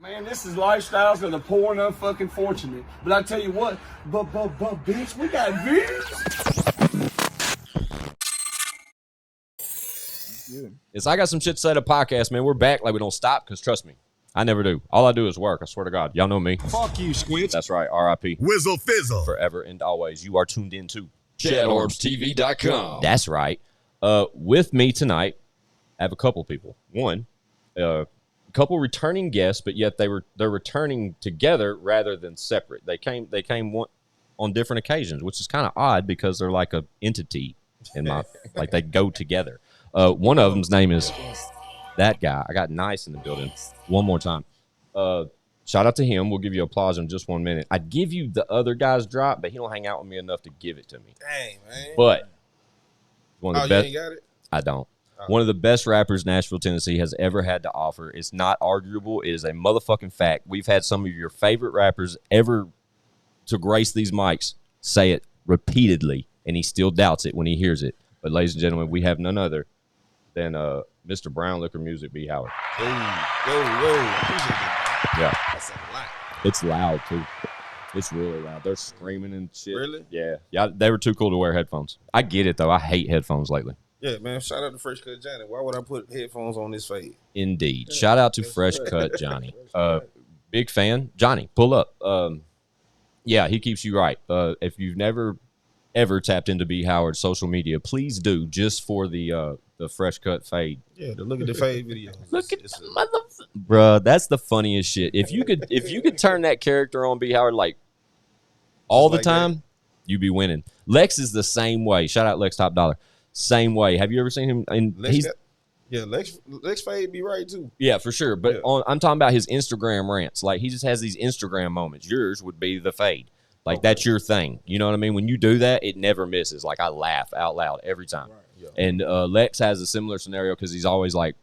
Man, this is lifestyles of the poor and unfucking fortunate. But I tell you what, but bitch, we got views. I got some shit to say to podcast, man. We're back like we don't stop, because trust me, I never do. All I do is work. I swear to God. Y'all know me. Fuck you, Squinch. That's right. R.I.P. Whizzle fizzle. Forever and always. You are tuned in to ChadArmesTV.com. That's right. With me tonight, I have a couple people. One, a couple returning guests, but yet they're returning together rather than separate. They came one on different occasions, which is kind of odd because they're like a entity in my like they go together. One of them's name is that guy. I got Nice in the building. One more time. Shout out to him. We'll give you applause in just 1 minute. I'd give you the other guy's drop, but he don't hang out with me enough to give it to me. Dang, man. But one of the best. You ain't got it? I don't. One of the best rappers Nashville, Tennessee has ever had to offer. It's not arguable. It is a motherfucking fact. We've had some of your favorite rappers ever to grace these mics say it repeatedly, and he still doubts it when he hears it. But ladies and gentlemen, we have none other than Mr. Brown Liquor Music, BeHoward. Yo. Yeah. That's a lot. It's loud, too. It's really loud. They're screaming and shit. Really? Yeah. Yeah. They were too cool to wear headphones. I get it, though. I hate headphones lately. Yeah, man. Shout out to Fresh Cut Johnny. Why would I put headphones on this fade? Indeed. Shout out to Fresh Cut Johnny. Big fan. Johnny, pull up. Yeah, he keeps you right. If you've never, ever tapped into BeHoward's social media, please do, just for the Fresh Cut fade. Yeah, look at the fade video. Look at the motherfucker. Bruh, that's the funniest shit. If you could turn that character on BeHoward like all the time, you'd be winning. Lex is the same way. Shout out Lex TopDollar. Same way. Have you ever seen him? And Lex fade be right too. Yeah, for sure. But I'm talking about his Instagram rants. Like, he just has these Instagram moments. Yours would be the fade. Like, that's your thing. You know what I mean? When you do that, it never misses. Like, I laugh out loud every time. Right. Yeah. And Lex has a similar scenario because he's always like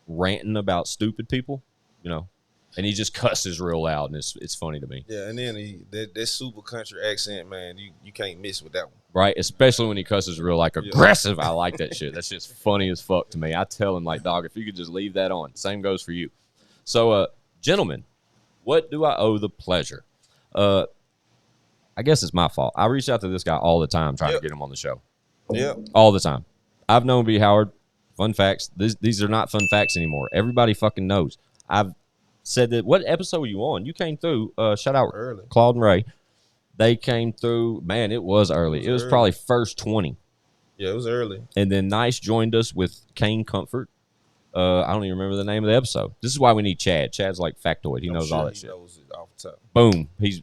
ranting about stupid people, you know. And he just cusses real loud, and it's funny to me. Yeah, and then that super country accent, man, you can't miss with that one. Right, especially when he cusses real like aggressive. Yeah. I like that shit. That's just funny as fuck to me. I tell him like, dog, if you could just leave that on. Same goes for you. So, gentlemen, what do I owe the pleasure? I guess it's my fault. I reach out to this guy all the time trying to get him on the show. Yeah, all the time. I've known BeHoward. Fun facts. These are not fun facts anymore. Everybody fucking knows. I've said that. What episode were you on? You came through. Shout out early. Claude and Ray. They came through. Man, it was early. It was probably first 20. Yeah, it was early. And then Nice joined us with Kane Comfort. I don't even remember the name of the episode. This is why we need Chad. Chad's like factoid. He knows all that shit. Knows it off the top. Boom. He's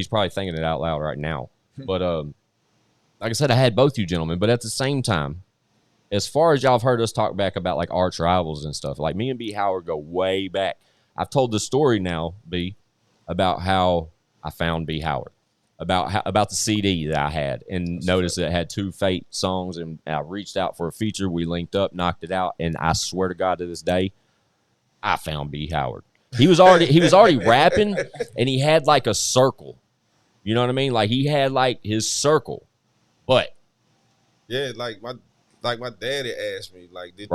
probably thinking it out loud right now. But like I said, I had both you gentlemen. But at the same time, as far as y'all have heard us talk back about like arch rivals and stuff, like me and BeHoward go way back. I've told the story now, B, about how I found BeHoward, about the CD that I had, and noticed that it had 2 Fate songs, and I reached out for a feature. We linked up, knocked it out, and I swear to God, to this day, I found BeHoward. He was already rapping, and he had like a circle. You know what I mean? Like, he had like his circle, but yeah, like my daddy asked me, like, did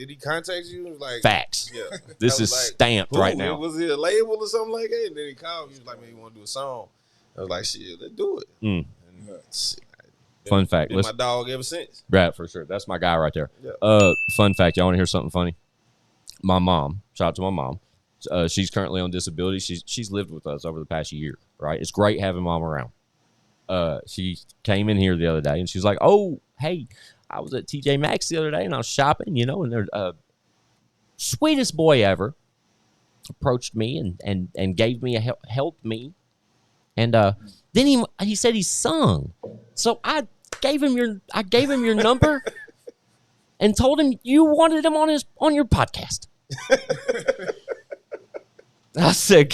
he contact you? Like, facts. Yeah, this is like, stamped right now. Was it a label or something like that? And then he called me. He was like, man, you want to do a song? I was like, shit, let's do it. And, fun fact. Been my dog ever since. Right, for sure. That's my guy right there. Yeah. Fun fact. Y'all want to hear something funny? My mom. Shout out to my mom. She's currently on disability. She's lived with us over the past year. Right. It's great having mom around. She came in here the other day and she's like, "Oh, hey, I was at TJ Maxx the other day and I was shopping, you know, and the sweetest boy ever approached me and gave me helped me, and then he said he sung, so I gave him your number and told him you wanted him on your podcast." I said,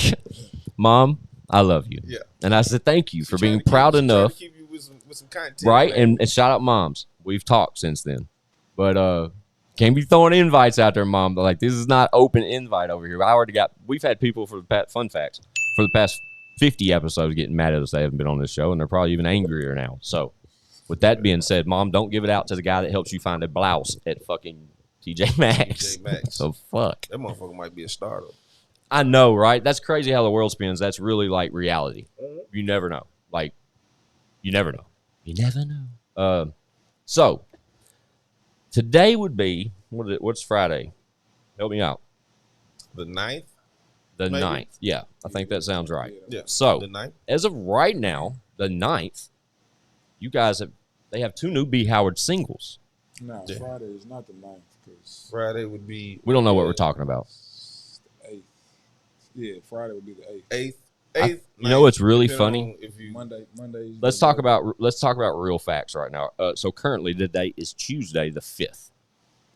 "Mom, I love you." Yeah. And I said, "Thank you for being proud enough." Keep you with some content, right, man. and shout out moms. We've talked since then, but can't be throwing invites out there, Mom. Like, this is not open invite over here. We've had people for the past, fun facts, for the past 50 episodes getting mad at us. They haven't been on this show, and they're probably even angrier now. So, with that being said, Mom, don't give it out to the guy that helps you find a blouse at fucking TJ Maxx. TJ Maxx. So fuck. That motherfucker might be a starter. I know, right? That's crazy how the world spins. That's really like reality. You never know. Like, you never know. You never know. So today would be what's Friday? Help me out. The 9th. The Maybe? 9th. Yeah, I think that sounds right. Yeah. So The 9th. as of right now, the 9th, you guys they have 2 new BeHoward singles. No, Yeah. Friday is not the 9th. Cause Friday would be. We don't know what we're talking about. the 8th. Yeah, Friday would be the 8th. 8th. You know what's really funny? If you Monday. Let's talk about real facts right now. So currently the date is Tuesday the 5th,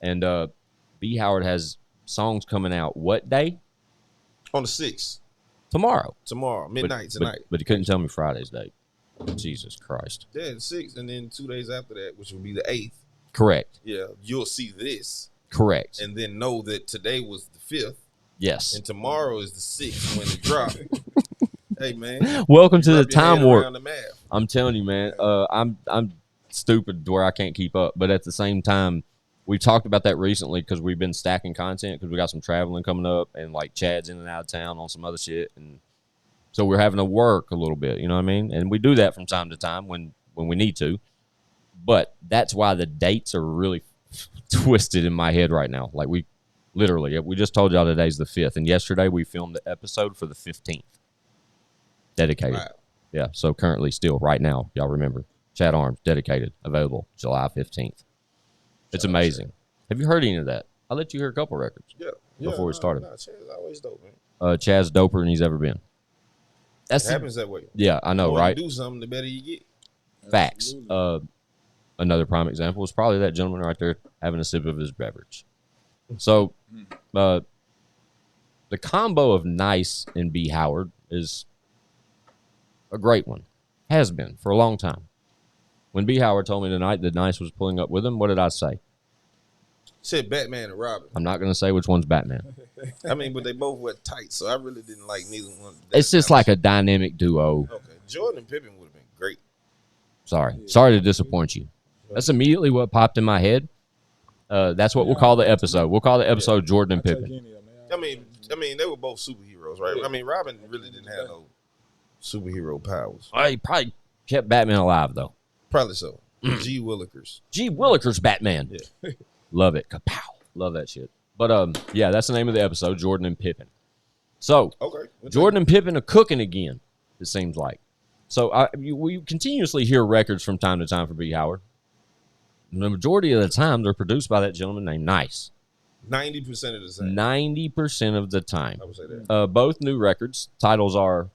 and BeHoward has songs coming out what day? on the 6th. Tomorrow, Midnight tonight. But you couldn't tell me Friday's date. Jesus Christ. Yeah, the 6th, and then 2 days after that, which will be the 8th. Correct. Yeah, you'll see this, Correct. and then know that today was the 5th, Yes. and tomorrow is the 6th when it drops. Hey man, Welcome to the wrap your head time warp. around the math. I'm telling you, man. I'm stupid to where I can't keep up, but at the same time, we talked about that recently because we've been stacking content because we got some traveling coming up, and like Chad's in and out of town on some other shit, and so we're having to work a little bit. You know what I mean? And we do that from time to time when we need to. But that's why the dates are really twisted in my head right now. Like we just told y'all today's the 5th, and yesterday we filmed the episode for the 15th. Dedicated. Wow. Yeah, so currently still right now, y'all remember, Chad Arms, Dedicated, available July 15th. It's amazing. Have you heard any of that? I let you hear a couple records. Yeah. Before we started. Chad's always dope, man. Chad's doper than he's ever been. It happens that way. Yeah, I know, The more right? you do something, the better you get. Facts. Another prime example is probably that gentleman right there having a sip of his beverage. So, the combo of Nice and BeHoward is a great one. Has been for a long time. When BeHoward told me tonight that Nice was pulling up with him, what did I say? Said Batman and Robin. I'm not going to say which one's Batman. I mean, but they both were tight, so I really didn't like neither one. It's just like a dynamic duo. Okay, Jordan and Pippen would have been great. Sorry to disappoint you. That's immediately what popped in my head. That's what we'll call the episode. We'll call the episode Jordan and Pippen. I mean, they were both superheroes, right? I mean, Robin really didn't have no superhero powers. He probably kept Batman alive, though. Probably so. G. Willikers. G. Willikers Batman. Yeah. Love it. Kapow. Love that shit. But, yeah, that's the name of the episode, Jordan and Pippen. So, Okay. Jordan and Pippen are cooking again, it seems like. So, we continuously hear records from time to time for BeHoward. The majority of the time, they're produced by that gentleman named Nice. 90% of the time. 90% of the time. I would say that. Both new records. Titles are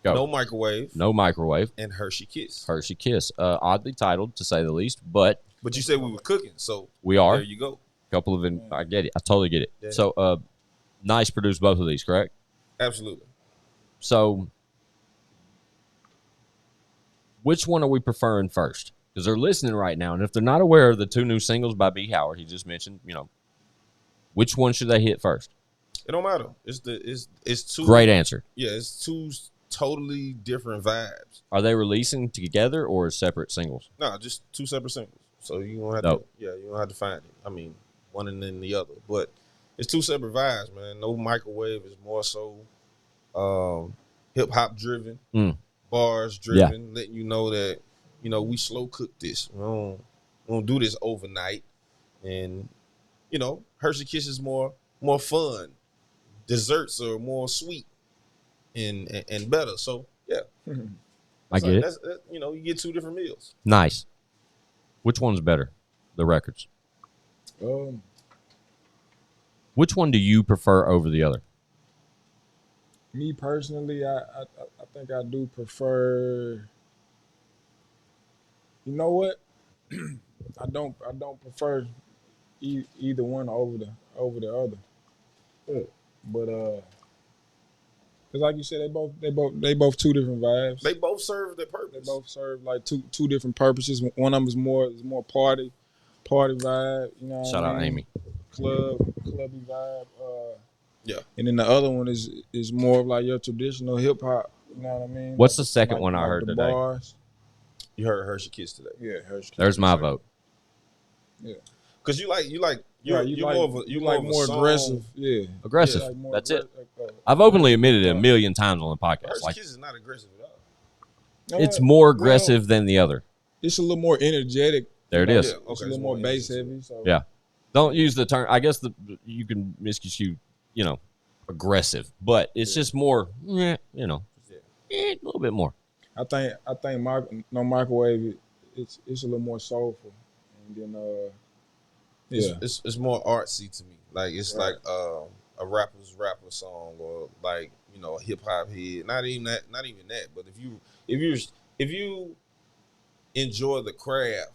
go. No Microwave No Microwave. and Hershey Kiss. Hershey Kiss. Oddly titled, to say the least, but But you said we were cooking, so we are. there you go. Couple of them. I get it. I totally get it. Yeah. So, Nice produced both of these, correct? Absolutely. So, which one are we preferring first? Because they're listening right now, and if they're not aware of the 2 new singles by BeHoward, he just mentioned, which one should they hit first? It don't matter. It's two. Great answer. Yeah, it's two totally different vibes. Are they releasing together or as separate singles? No, just 2 separate singles. So you don't have Dope. to. Yeah, you don't have to find it. I mean, one and then the other, but it's 2 separate vibes, man. No Microwave is more so hip hop driven, bars driven, letting you know that we slow cook this. We don't do this overnight, and Hershey Kiss is more fun. Desserts are more sweet and better. So yeah, I get it. That's, you get 2 different meals. Nice. Which one's better? The records. Which one do you prefer over the other? Me personally, I think I do prefer. You know what? I don't prefer either one over the other. But cause like you said, they both 2 different vibes. They both serve their purpose. They both serve like two different purposes. One of them is more party vibe. You know. Shout out Amy. Clubby vibe. Yeah. And then the other one is more of like your traditional hip hop. You know what I mean? What's the second one I heard the today? Bars. You heard Hershey Kiss today. Yeah, Hershey Kiss. There's my vote. Yeah. Cause you like You're more of a more song. aggressive. Yeah, Aggressive. like more That's it. aggressive. I've openly admitted it a million times on the podcast. Hershey Like, Kiss is not aggressive at all. it's more aggressive than the other. It's a little more energetic. There it is. Yeah, okay, It's a little more bass heavy. So. Yeah. Don't use the term. I guess you can misconstrue, aggressive, but it's just more, a little bit more. I think microwave. It's a little more soulful, and then It's more artsy to me. Like it's Right. like a rapper song, or like a hip hop head. Not even that. But if you enjoy the craft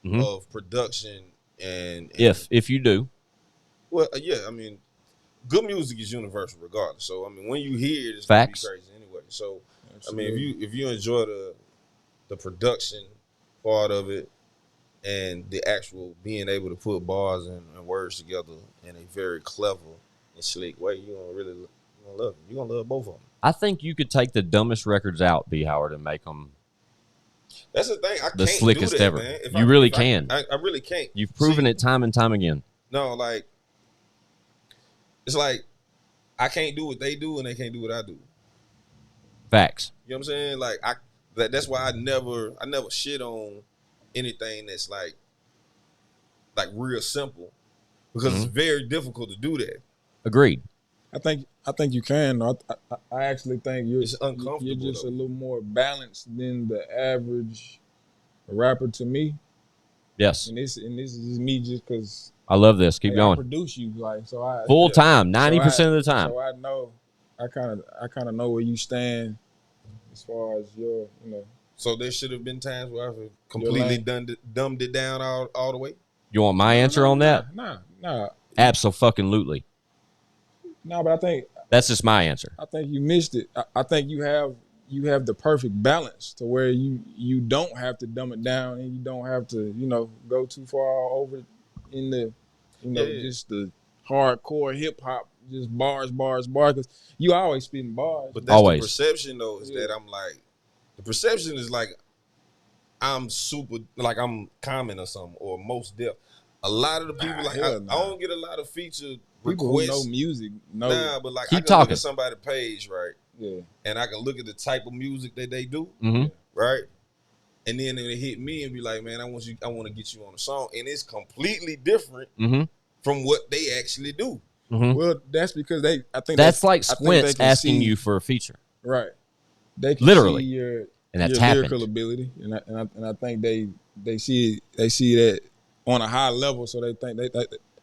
of production and if you do, well, yeah, I mean, good music is universal regardless. So I mean, when you hear it, it's Facts. gonna be crazy anyway. So Absolutely. I mean, if you enjoy the production part of it and the actual being able to put bars and words together in a very clever and slick way, you're gonna love it. You're gonna love both of them. I think you could take the dumbest records out, BeHoward, and make them That's the thing. I the can't slickest do that, ever. man. You really can. I really can't. You've proven it time and time again. No, like it's like I can't do what they do and they can't do what I do. Facts. You know what I'm saying? Like that's why I never shit on anything that's like real simple, because it's very difficult to do that. Agreed. I think you can. I actually think It's uncomfortable. You're just though. a little more balanced than the average rapper to me. Yes. And this is just me just because I love this. Keep I going. produce you, like, so I Full time, 90% of the time. So I know, I kind of know where you stand as far as your, So there should have been times where I've completely dumbed it down all the way. You want my answer on that? Nah. Absolutely. No, but I think That's just my answer. you missed it. I think you have the perfect balance to where you don't have to dumb it down and you don't have to, go too far over in the, just the hardcore hip hop, just bars, because you always spitting bars. But that's Always. the perception though, is that I'm like, the perception is like I'm super, like I'm common or something, or most deaf. A lot of the people, I don't get a lot of feature People who requests. know music know. Nah, but like Keep I can talking. look at somebody's page, right? Yeah. And I can look at the type of music that they do, Mm-hmm. right? And then they hit me and be like, man, I want to get you on a song. And it's completely different Mm-hmm. from what they actually do. Mm-hmm. Well, that's because I think That's like I think Squints they can asking see- you for a feature. Right. They can Literally. see your And that's lyrical happened. ability, and I think they see that on a high level, so they think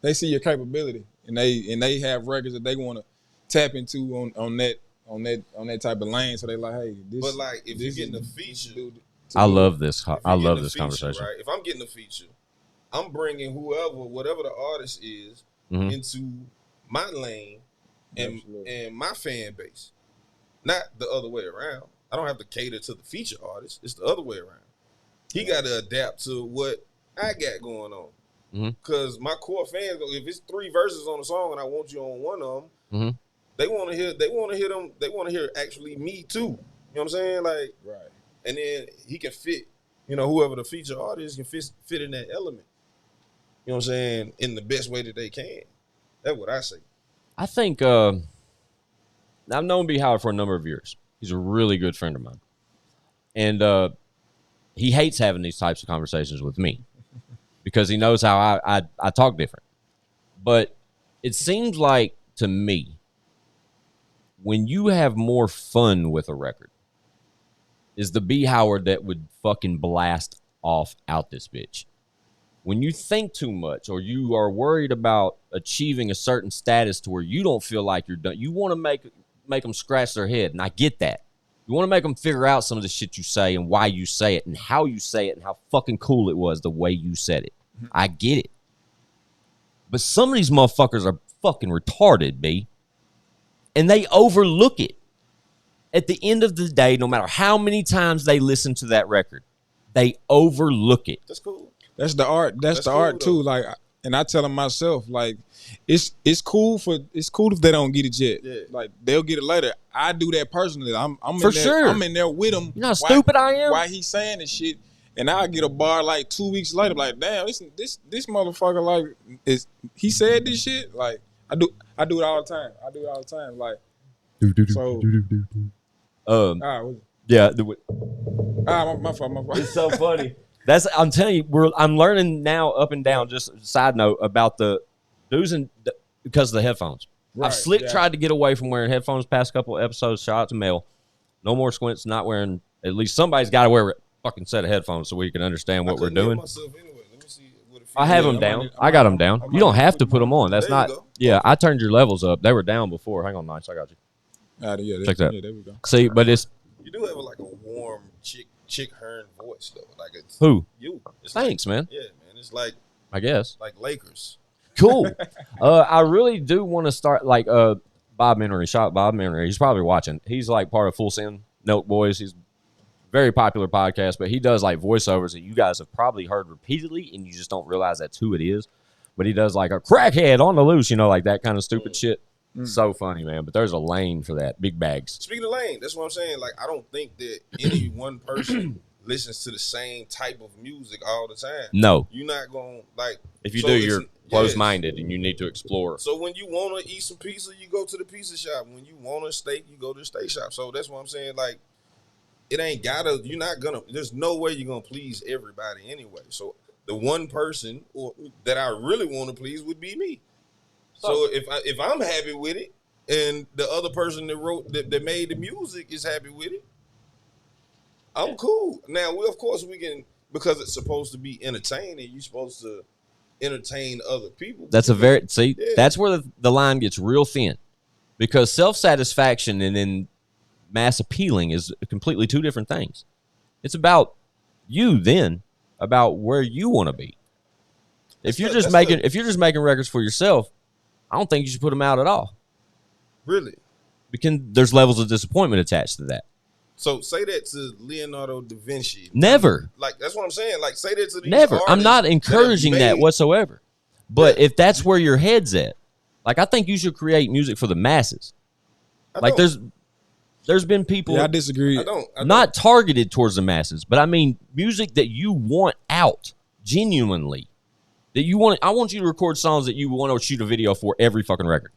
they see your capability, and they have records that they want to tap into on that type of lane. So they like, hey, this. But like, if you're this getting a is- feature, I love this. if you're I love getting a this feature, conversation. Right? If I'm getting a feature, I'm bringing whatever the artist is, Mhm. into my lane Absolutely. and my fan base, not the other way around. I don't have to cater to the feature artist. It's the other way around. He got to adapt to what I got going on. Mhm. Cause my core fans, if it's 3 verses on a song and I want you on one of them, Mhm. they want to hear them. They want to hear actually me too. You know what I'm saying? Like, Right. and then he can fit, whoever the feature artist can fit in that element. You know what I'm saying? In the best way that they can. That's what I say. I think I've known BeHoward for a number of years. He's a really good friend of mine. And he hates having these types of conversations with me because he knows how I talk different. But it seems like to me, when you have more fun with a record, is the BeHoward that would fucking blast off out this bitch. When you think too much or you are worried about achieving a certain status to where you don't feel like you're done, you want to make them scratch their head, and I get that. You want to make them figure out some of the shit you say and why you say it and how you say it and how fucking cool it was the way you said it. I get it. But some of these motherfuckers are fucking retarded, B. And they overlook it. At the end of the day, no matter how many times they listen to that record, they overlook it. That's cool. That's the art. That's the cool, art too. Like, and I tell them myself, like, it's cool if they don't get it yet. Yeah. Like, they'll get it later. I do that personally. I'm For in there, sure. I'm in there with them. You know how stupid I am? Why he's saying this shit, and I get a bar like 2 weeks later, like, damn, this motherfucker, like, he said this shit? Like, I do it all the time. Like, so, yeah. My fault. It's so funny. I'm telling you, I'm learning now up and down. Just a side note about the do's and because of the headphones. Right, I've tried to get away from wearing headphones past couple of episodes. Shout out to Mel. No more squints. Not wearing. At least somebody's got to wear a fucking set of headphones so we can understand what we're doing. I have them down. I got them down. You don't have to put them on. That's not. Yeah, I turned your levels up. They were down before. Hang on, nice. I got you. Check that. Yeah, there we go. See, but it's You do have like a warm chick Hearn voice though. Like it's who? You. It's Thanks, man. Yeah, man. It's like I guess like Lakers. cool. I really do want to start like Bob Menery. Shout out Bob Menery. He's probably watching. He's like part of Full Send Note Boys. He's very popular podcast, but he does like voiceovers that you guys have probably heard repeatedly, and you just don't realize that's who it is. But he does like a crackhead on the loose, you know, like that kind of stupid shit. So funny, man. But there's a lane for that. Big bags. Speaking of lane, that's what I'm saying. Like, I don't think that any one person listens to the same type of music all the time. No. You're not going to, like. If you do, you're closed-minded and you need to explore. So when you want to eat some pizza, you go to the pizza shop. When you want a steak, you go to the steak shop. So that's what I'm saying. Like, it ain't gotta, you're not gonna, there's no way you're gonna please everybody anyway. So the one person that I really want to please would be me. So if I'm happy with it, and the other person that made the music is happy with it, I'm cool. Now of course we can, because it's supposed to be entertaining. You're supposed to entertain other people. That's that's where the line gets real thin, because self-satisfaction and then mass appealing is completely two different things. It's about you then, about where you want to be. If you're just making records for yourself, I don't think you should put them out at all. Really? Because there's levels of disappointment attached to that. So say that to Leonardo da Vinci. Never. Like, that's what I'm saying. Like, say that to these Never. I'm not encouraging that whatsoever. But if that's where your head's at, like, I think you should create music for the masses. Like, there's been people. Yeah, I disagree. I don't. Not targeted towards the masses, but I mean music that you want out genuinely. That you want. I want you to record songs that you want to shoot a video for every fucking record.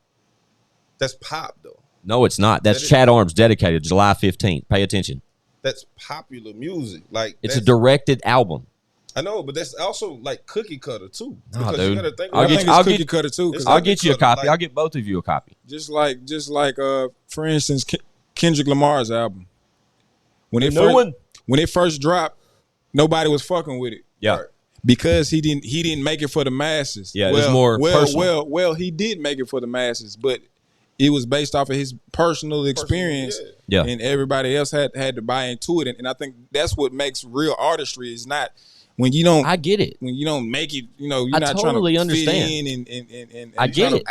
That's pop, though. No, it's not. That's Chad Arms Dedicated, July 15th. Pay attention. That's popular music. Like, it's a directed album. I know, but that's also like cookie cutter too. Nah, dude. I'll get cookie cutter too. I'll get you a copy. Like, I'll get both of you a copy. Just like, for instance, Kendrick Lamar's album. When it first dropped, nobody was fucking with it. Yeah. Right? Because he didn't make it for the masses. Yeah, it was more personal. Well, he did make it for the masses, but it was based off of his personal experience. Yeah. And everybody else had to buy into it. And I think that's what makes real artistry is not when you don't. I get it. When you don't make it, you're not totally trying to understand. fit in and I get it.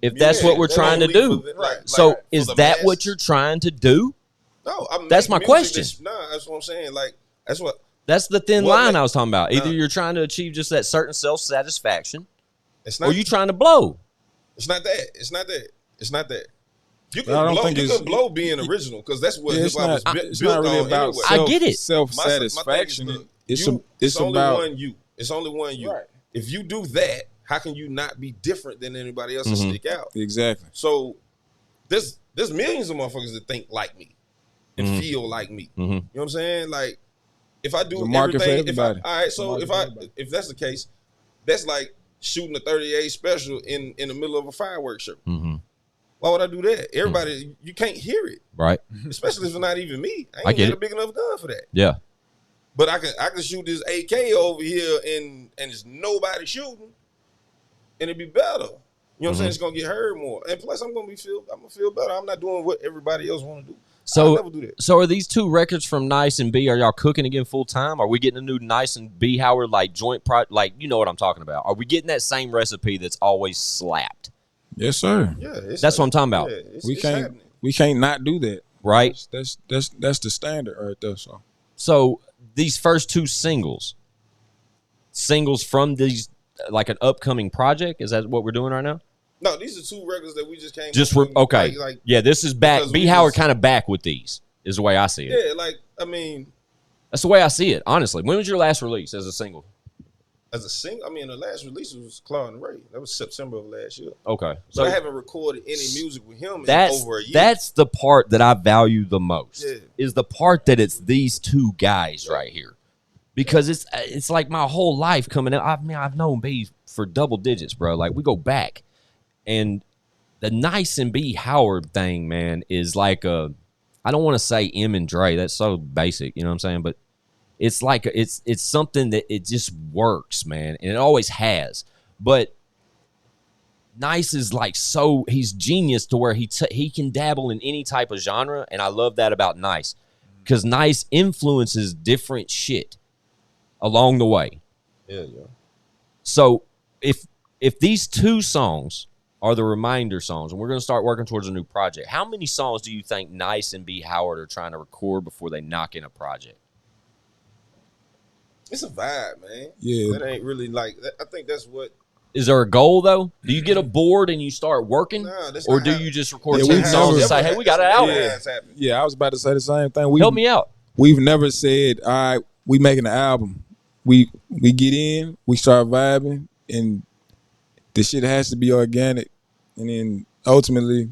If that's what we're trying to do. So is that what you're trying to do? No, that's my question. That's what I'm saying. Like, that's the thin line I was talking about. Either you're trying to achieve just that certain self-satisfaction, or you trying to blow. It's not that. You can blow being original, because that's what hip hop is built really on about anyway. I get it. Self-satisfaction. It's only one you. It's only one you. Right. If you do that, how can you not be different than anybody else and stick out? Exactly. So there's millions of motherfuckers that think like me and feel like me. You know what I'm saying? Like, if I do everything, if that's the case, that's like shooting a 38 special in the middle of a fireworks show. Why would I do that? Everybody, you can't hear it, right? Especially if it's not even me. I ain't got a big enough gun for that. Yeah, but I can shoot this AK over here and there's nobody shooting, and it'd be better. You know what I'm saying? It's gonna get heard more, and plus I'm gonna feel better. I'm not doing what everybody else want to do. I'll never do that. So are these two records from NYSE and B? Are y'all cooking again full time? Are we getting a new NYSE and BeHoward like joint like you know what I'm talking about? Are we getting that same recipe that's always slapped? Yes, sir. Yeah, that's what I'm talking about. Yeah, we can't not do that. Right. That's the standard right there. So these first two singles from these like an upcoming project, is that what we're doing right now? No, these are two records that we just came. Okay. Yeah, this is back. BeHoward kind of back with these is the way I see it. Yeah, like I mean, That's the way I see it, honestly. When was your last release as a single? As a single, I mean, the last release was Claude and Ray. That was September of last year. Okay. So I haven't recorded any music with him in over a year. That's the part that I value the most. Yeah. Is the part that it's these two guys right here. Because it's like my whole life coming out. I mean, I've known B for double digits, bro. Like, we go back. And the Nice and BeHoward thing, man, is like I don't want to say M and Dre. That's so basic, you know what I'm saying? But it's like it's something that it just works, man, and it always has. But Nice is like he's genius to where he can dabble in any type of genre, and I love that about Nice because Nice influences different shit along the way. Yeah. So if these two songs are the reminder songs, and we're going to start working towards a new project, how many songs do you think Nice and BeHoward are trying to record before they knock in a project? It's a vibe, man. Yeah. That ain't really like, I think that's what. Is there a goal, though? Do you get a board and you start working? Nah, that's or not do how- you just record Yeah, 10 we've songs never- and say, hey, we got an album? Yeah, I was about to say the same thing. Help me out. We've never said, all right, we making an album. We get in, we start vibing, and the shit has to be organic. And then ultimately,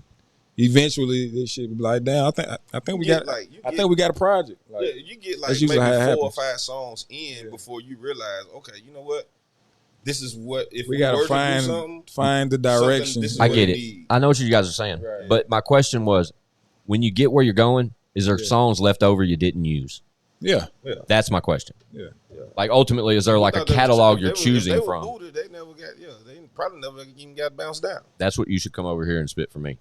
eventually, this shit be like, damn, I think we got a project. Like, Yeah, you get like that's usually maybe how it 4 or happens. 5 songs in before you realize, okay, you know what? This is what, if we we were gotta to do something, find the direction. this is I what get we it. need. I know what you guys are saying. Right. But my question was, when you get where you're going, is there songs left over you didn't use? Yeah. That's my question. Yeah. Like, ultimately, is there like a Thought they catalog was- you're if they choosing were from? booted, they never got, they probably never even got bounced down. That's what you should come over here and spit for me.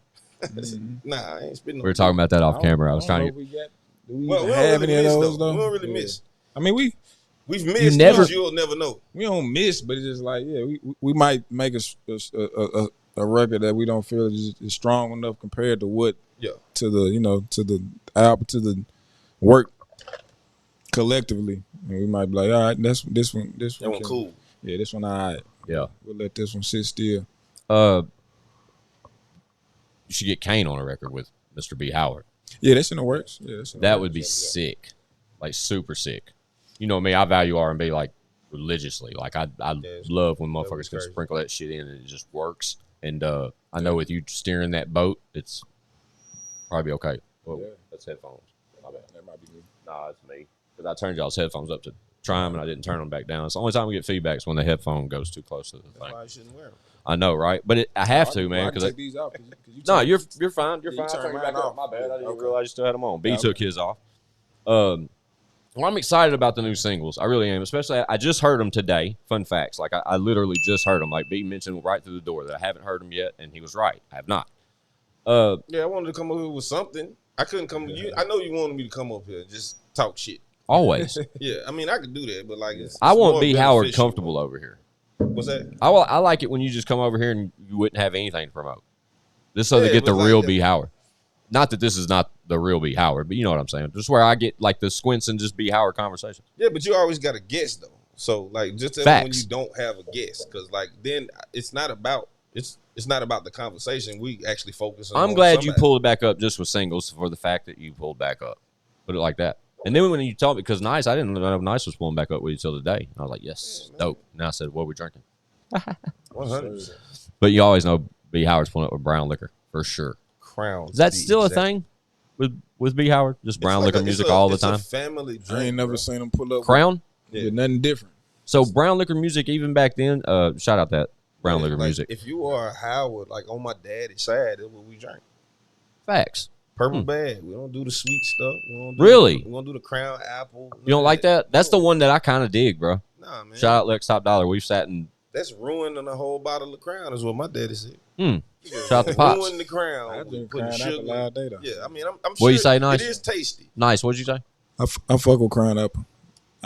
Nah, I ain't spitting no. We were talking about that off camera. I was trying to Do we Well, we even don't have really any of miss, those, though. though? We don't really Yeah. miss. I mean, We've missed. never- You'll never know. we don't miss, but it's just like, yeah, we might make a record that we don't feel is strong enough compared to what Yeah. to the album, to the work collectively, and we might be like, all right, this one That one cool. Yeah, this one all right. Yeah. We'll let this one sit still. You should get Kane on a record with Mr. BeHoward. Yeah, that's in the works. Yeah, that's in the That works. would be sick. Like, super sick. You know me, I value R&B like religiously. Like, I love when motherfuckers can crazy. sprinkle that shit in and it just works. And I know with you steering that boat, it's probably okay. Whoa, that's headphones. My bad. That might be good. Nah, it's me. Because I turned y'all's headphones up to try them and I didn't turn them back down. It's the only time we get feedback is when the headphone goes too close to the That's thing. why you shouldn't wear them. I know, right? But I have to, man. I can Because take these out. 'cause you no, turn- you're fine. You're Yeah, you fine. I turn turned mine back up. off. My bad. I didn't Okay. realize you still had them on. B Yeah, took his off. Well, I'm excited about the new singles. I really am. Especially, I just heard them today. Fun facts. Like, I literally just heard them. Like, B mentioned right through the door that I haven't heard them yet, and he was right. I have not. Yeah, I wanted to come up here with something. I couldn't come. I know you wanted me to come up here and just talk shit. Always. Yeah, I mean I could do that, but like I want more BeHoward beneficial. comfortable over here. What's that? I like it when you just come over here and you wouldn't have anything to promote. This so they Yeah, get the but like real that- BeHoward. Not that this is not the real BeHoward, but you know what I'm saying. Just where I get like the squints and just BeHoward conversation. Yeah, but you always got a guest though. So like just tell me when Facts. you don't have a guest, because like then it's not about it's not about the conversation. We actually focus on. I'm glad you somebody. pulled it back up just with singles for the fact that you pulled back up. Put it like that. And then when you told me, because Nice, I didn't know Nice was pulling back up with you till today. And I was like, yes, dope. Now I said, what are we drinking? 100% But you always know BeHoward's pulling up with brown liquor for sure. crown. Is that still a thing with BeHoward? Just brown liquor music all the time? It's a family drink. I ain't never bro. seen them pull up Crown? with nothing different. So brown liquor music, even back then, shout out that brown liquor Like, music. If you are Howard, like on my daddy's side, that's what we drink. Facts. Purple bag. We don't do the sweet stuff. We don't do Really? We don't do the crown apple. You don't like that? That's the one that I kind of dig, bro. Nah, man. Shout out Lex TopDollar. We've sat and That's ruining a whole bottle of crown, is what my daddy said. shout out to Pops. Ruin the crown. I with drink putting Crown Apple all day though. Yeah, I mean, I'm What sure you say, Nice? it is tasty. Nice. What'd you say? I fuck with Crown Apple.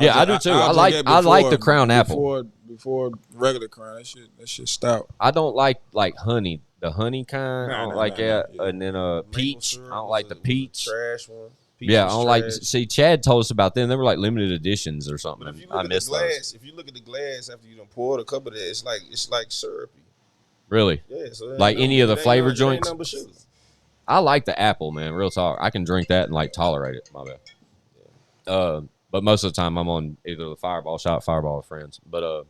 Yeah, I do too. I like the Crown Apple. Before regular Crown. That shit stout. I don't like honey. The honey kind, I don't like that. yeah. And then Maple peach, syrup I don't was like the a peach. Trash one. Peach Yeah, I was don't like. trash. See, Chad told us about them. They were like limited editions or something. But if you I look at the missed those. glass, if you look at the glass after you done poured a cup of that, it's like syrupy. Really, Yeah, so it ain't Like any of the it ain't flavor nothing- it ain't joints? nothing but sugar. I like the apple, man. Real talk. I can drink that and like tolerate it. My bad. But most of the time, I'm on either the Fireball shot, Fireball with friends. But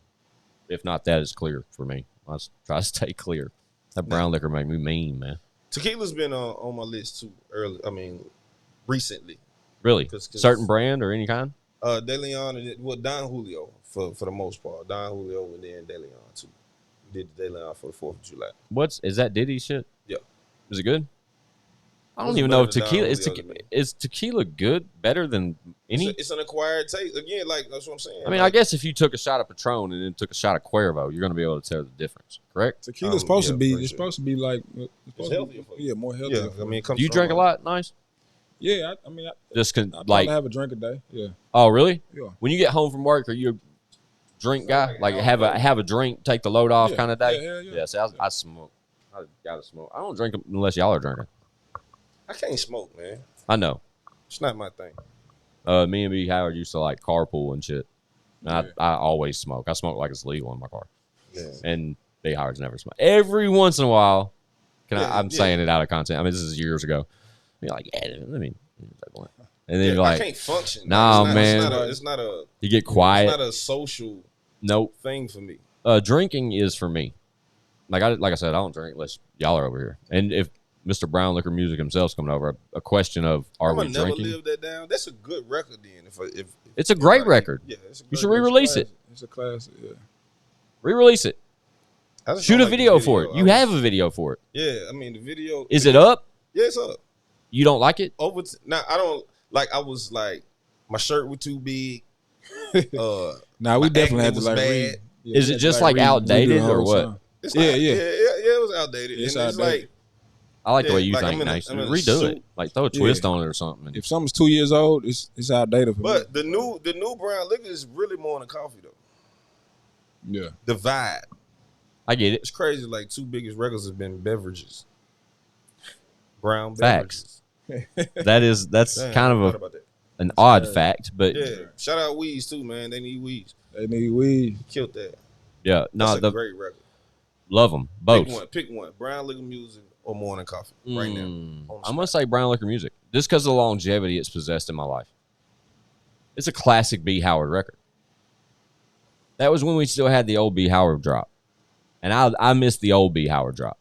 if not, that is clear for me. I try to stay clear. That brown liquor make me mean, man. Tequila's been on my list too. Recently. Really? 'Cause certain brand or any kind? De Leon and Don Julio for the most part. Don Julio and then De Leon too. Did De Leon for the 4th of July. Is that Diddy shit? Yeah. Is it good? I don't It's even know if better than tequila Don Julio to me. is tequila good, better than any. It's an acquired taste. Again, like that's what I'm saying. I mean, I guess if you took a shot of Patron and then took a shot of Cuervo, you're going to be able to tell the difference, correct? Tequila's supposed to be. for It's sure. supposed to be like. It's healthier for you. Yeah, more healthier. Yeah, I mean, it comes Do you from, drink a lot? Nice. Yeah, I try Like, to have a drink a day. Yeah, oh, really? yeah. When you get home from work, are you a drink guy? Like have a drink, take the load off Yeah, kind of day? yeah. See, I smoke. I gotta smoke. I don't drink unless y'all are drinking. I can't smoke, man. I know. It's not my thing. Me and BeHoward used to like carpool and shit. And I always smoke. I smoke like it's legal in my car. Yeah. And BeHoward's never smoked. Every once in a while, I'm Yeah. saying it out of content. I mean, this is years ago. You're like, yeah, let me take one. And then you're I like, can't function. nah, It's man. It's not a you get quiet. It's not a social Nope. thing for me. Drinking is for me. Like I said, I don't drink unless y'all are over here. And if Mr. Brown Liquor Music himself's coming over, a question of are we never drinking? live that down. That's a good record then. If It's a great record. Yeah, it's a You great should record. re-release it. It's a classic. Yeah. Re-release it. I just Shoot don't a like the video for it. You I have was- a video for it. Yeah, I mean the video. Is it up? Yeah, it's up. You don't like it? Now I don't like. I was like, my shirt was too big. Nah, we My definitely had acting to was like bad. read. Yeah, Is we it had to, just like redo outdated the or whole what? song. It's Yeah, like, yeah. It was outdated. It's and it's outdated. like I like the Yeah, way you like, think, I'm in a- Nice. I'm in a Redo suit. it. Like throw a twist on it or something. If something's 2 years old, it's outdated for me. but the new brown liquor is really more than coffee though. Yeah. The vibe. I get it. It's crazy. Like 2 biggest records have been beverages. Brown Facts. beverages. That's Damn, kind I of forgot about that. an odd fact, but Yeah. Shout out Weeds too, man. They need Weeds. They need weed. Killed that. yeah, no, That's a great record. love them both. Pick one. Brown liquor music or morning coffee right now. I'm gonna say Brown Liquor Music just because of the longevity it's possessed in my life. It's a classic BeHoward record. That was when we still had the old BeHoward drop, and I miss the old BeHoward drop.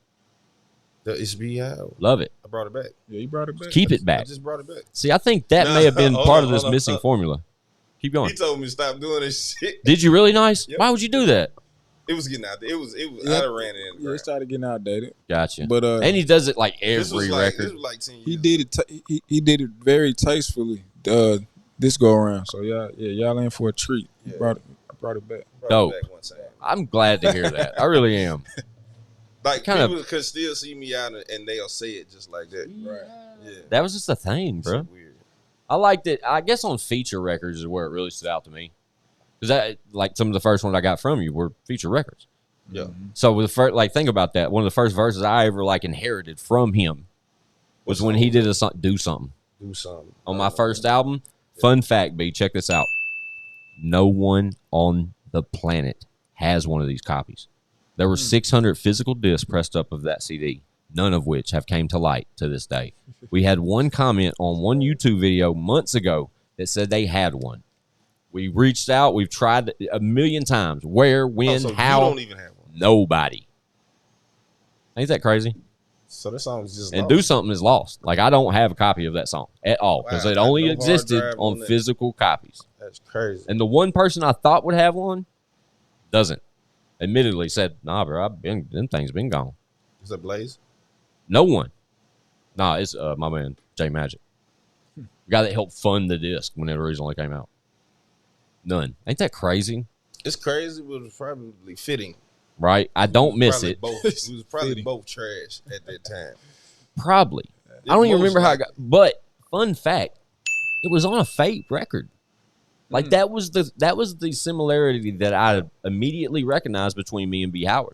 It's BeHoward. Love it. I brought it back. Yeah, you brought it back. Keep it I back. just brought it back. See, I think that may have been Hold part on, of this hold on. missing formula. Keep going. He told me to stop doing this shit. Did you really, Nice? Yep. Why would you do that? It was getting out there. It was. Yeah. I done ran it in. The Yeah, it ground. started getting outdated. Gotcha. But and he does it like This was every like, record. This was like 10 years. he did it. He did it very tastefully. This go around. So y'all in for a treat. He Yeah. brought it back. Brought Dope. it back one time. I'm glad to hear that. I really am. Like Kinda- people could still see me out and they'll say it just like that. Right. Yeah. That was just a thing, bro. So weird. I liked it. I guess on feature records is where it really stood out to me. Because like some of the first ones I got from you were feature records. Yeah. So with the first, like, think about that. One of the first verses I ever like inherited from him was when he did a do something Do something. on my first album. Fun fact, B, check this out. No one on the planet has one of these copies. There were 600 physical discs pressed up of that CD, none of which have came to light to this day. We had one comment on one YouTube video months ago that said they had one. We reached out. We've tried a million times. Where, when, so how? You don't even have one. Nobody. Ain't that crazy? So that song is just And lost. Do Something is lost. Like, I don't have a copy of that song at all because Wow, it I only no hard existed drive on on that. physical copies. That's crazy. And the one person I thought would have one doesn't. Admittedly said, nah, bro, them things been gone. Is that Blaze? No one. Nah, it's my man, J Magic. The guy that helped fund the disc when it originally came out. None. Ain't that crazy? It's crazy, but it was probably fitting. Right? I don't miss Probably it. Both. We was probably both trash at that time. Probably. I don't even most remember how I likely. got. But fun fact, it was on a Fate record. Like that was the similarity that I immediately recognized between me and BeHoward.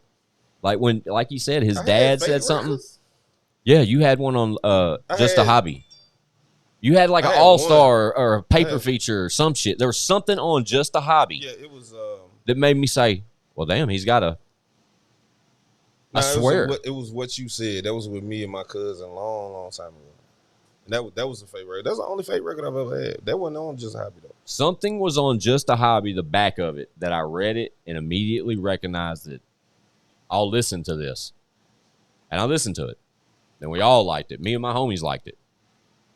Like when, like you said, his I had dad Fate said something. records. Yeah, you had one on Just a had- Hobby. You had like I an had All Star or a paper had- feature or some shit. There was something on Just a Hobby Yeah, it was. that made me say, "Well, damn, he's got a." I Nah, swear. it was what you said. That was with me and my cousin long time ago. And that was the fake record. That's the only fake record I've ever had. That wasn't on Just a Hobby, though. Something was on Just a Hobby, the back of it, that I read it and immediately recognized it. I'll listen to this. And I listened to it. And we all liked it. Me and my homies liked it.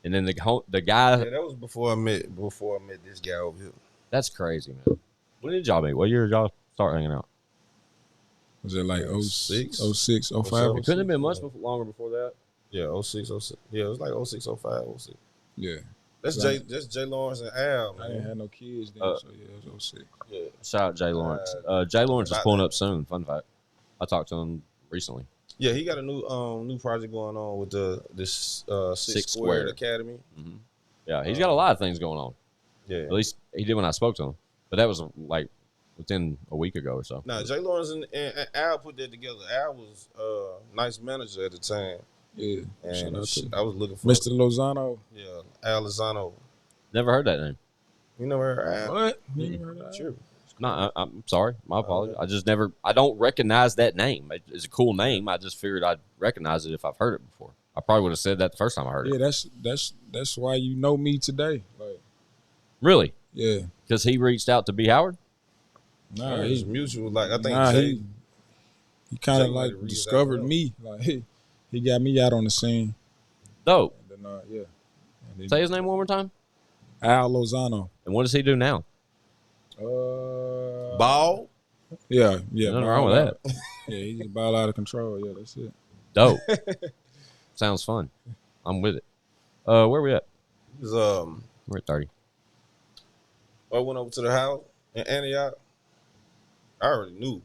And then the guy... Yeah, that was before I met this guy over here. That's crazy, man. When did y'all meet? What year did y'all start hanging out? Was it like 06, 05? It couldn't have been much longer before that. Yeah, 06. Yeah, it was like 06, 05, 06. Yeah. That's Jay Lawrence and Al, man. I didn't have no kids then, so yeah, it was 06. Yeah. Shout out Jay Lawrence. Jay Lawrence is pulling up soon. Fun fact. I talked to him recently. Yeah, he got a new project going on with this Six Squared Academy. Mm-hmm. Yeah, he's got a lot of things going on. Yeah. At least he did when I spoke to him. But that was like within a week ago or so. Nah, Jay Lawrence and Al put that together. Al was nice manager at the time. Yeah. And I was looking for Mr. Lozano. Yeah, Al Lozano. Never heard that name. You never heard Al? What? You never heard that? Sure. No, I'm sorry. My apologies. I don't recognize that name. It's a cool name. I just figured I'd recognize it if I've heard it before. I probably would have said that the first time I heard it. Yeah, that's why you know me today. Like, really? yeah. Because he reached out to BeHoward? Nah, It was mutual. Like, I think he kind of Jay like might have discovered me. Like, he got me out on the scene. Dope. And then, yeah. And then, Say his name one more time. Al Lozano. And what does he do now? Ball? Yeah. Nothing wrong with that. Yeah, he just ball out of control. Yeah, that's it. Dope. Sounds fun. I'm with it. Where we at? It was, We're at 30. I went over to the house in Antioch. I already knew.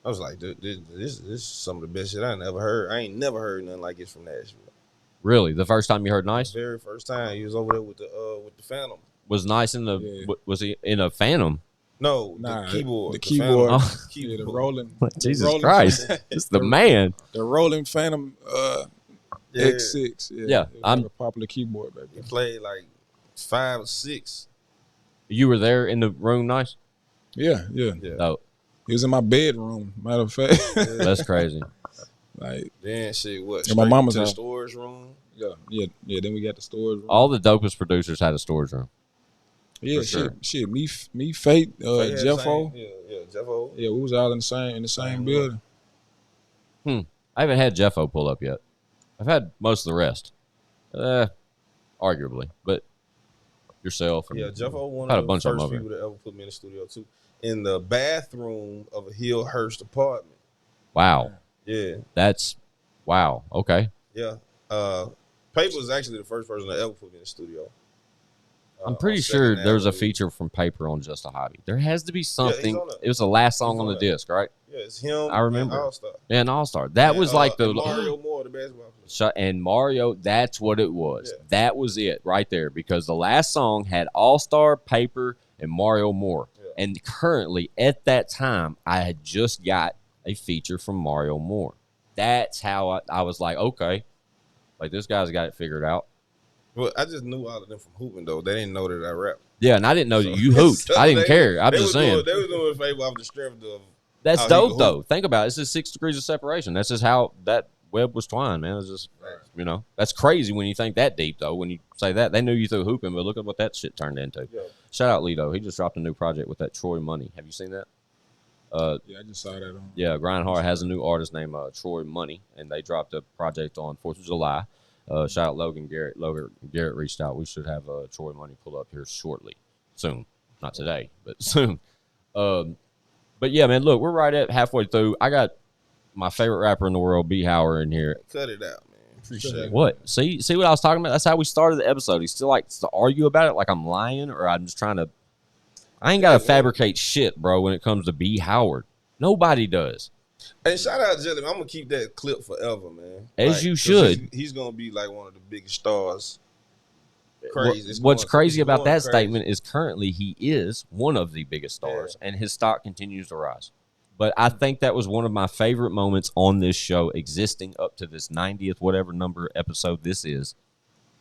I was like, this is some of the best shit I never heard. I ain't never heard nothing like this from Nashville. Really? The first time you heard Nice? The very first time he was over there with the Phantom. Was Nice in the... Yeah. Was he in a Phantom? No, Nah, the keyboard. The keyboard. Phantom. Oh. Yeah, the rolling. Jesus rolling Christ. It's the man. The rolling Phantom Yeah. X6. Yeah, it was like a popular keyboard, baby. He played like 5 or 6. You were there in the room, Nice? Yeah. Oh, He was in my bedroom, matter of fact. that's crazy. Like, Then shit, what? In my Straight mama's to the house. storage room. yeah. Then we got the storage room. All the dopest producers had a storage room. Yeah, for sure. shit. Me, Fate, They had the Jeffo. same- Yeah, Jeffo. Yeah, we was all in the same building. I haven't had Jeffo pull up yet. I've had most of the rest. Arguably. But yourself. And Yeah, Jeffo one had a of the bunch of them first over people that ever put me in the studio too. In the bathroom of a Hillhurst apartment. Wow. Yeah, That's... Wow. Okay. yeah. Paper was actually the first person that ever put me in the studio. I'm pretty on sure Second there's a Avenue. feature from Paper on Just a Hobby. There has to be something. on it. It was the last song He's on on the it. disc, right? Yeah, it's him. I remember. And All-Star. Yeah, an All-Star. That was like the... and Mario Moore, the basketball player. And Mario, that's what it was. Yeah. That was it right there, because the last song had All-Star, Paper, and Mario Moore. Yeah. And currently, at that time, I had just got a feature from Mario Moore. That's how I was like, okay, like this guy's got it figured out. Well, I just knew all of them from hooping though. They didn't know that I rap. Yeah, and I didn't know that you hooped. So I didn't care. I'm they just was saying. They was doing a favor off the strength of. That's how he dope, could though. hoop. Think about it. It's just 6 degrees of separation. That's just how that web was twined, man. It's just, that's crazy when you think that deep, though. When you say that, they knew you through hooping, but look at what that shit turned into. Yeah. Shout out Lido. He just dropped a new project with that Troy Money. Have you seen that? Yeah, I just saw that on. Yeah, Grindhard has a new artist named Troy Money, and they dropped a project on 4th of July. Shout out Logan Garrett. Logan Garrett reached out. We should have Troy Money pull up here shortly. Soon. Not today, but soon. But yeah, man, look, we're right at halfway through. I got my favorite rapper in the world, BeHoward, in here. Cut it out, man. Appreciate it. What? See what I was talking about? That's how we started the episode. He still likes to argue about it like I'm lying, or I'm just trying to. I ain't got to fabricate shit, bro, when it comes to BeHoward. Nobody does. Hey, shout out Jelly. I'm gonna keep that clip forever, man. As you 'cause should. He's gonna be like one of the biggest stars. Crazy. It's What's going- crazy it's about going that crazy. statement is currently he is one of the biggest stars, and his stock continues to rise. But I think that was one of my favorite moments on this show, existing up to this 90th, whatever number episode this is.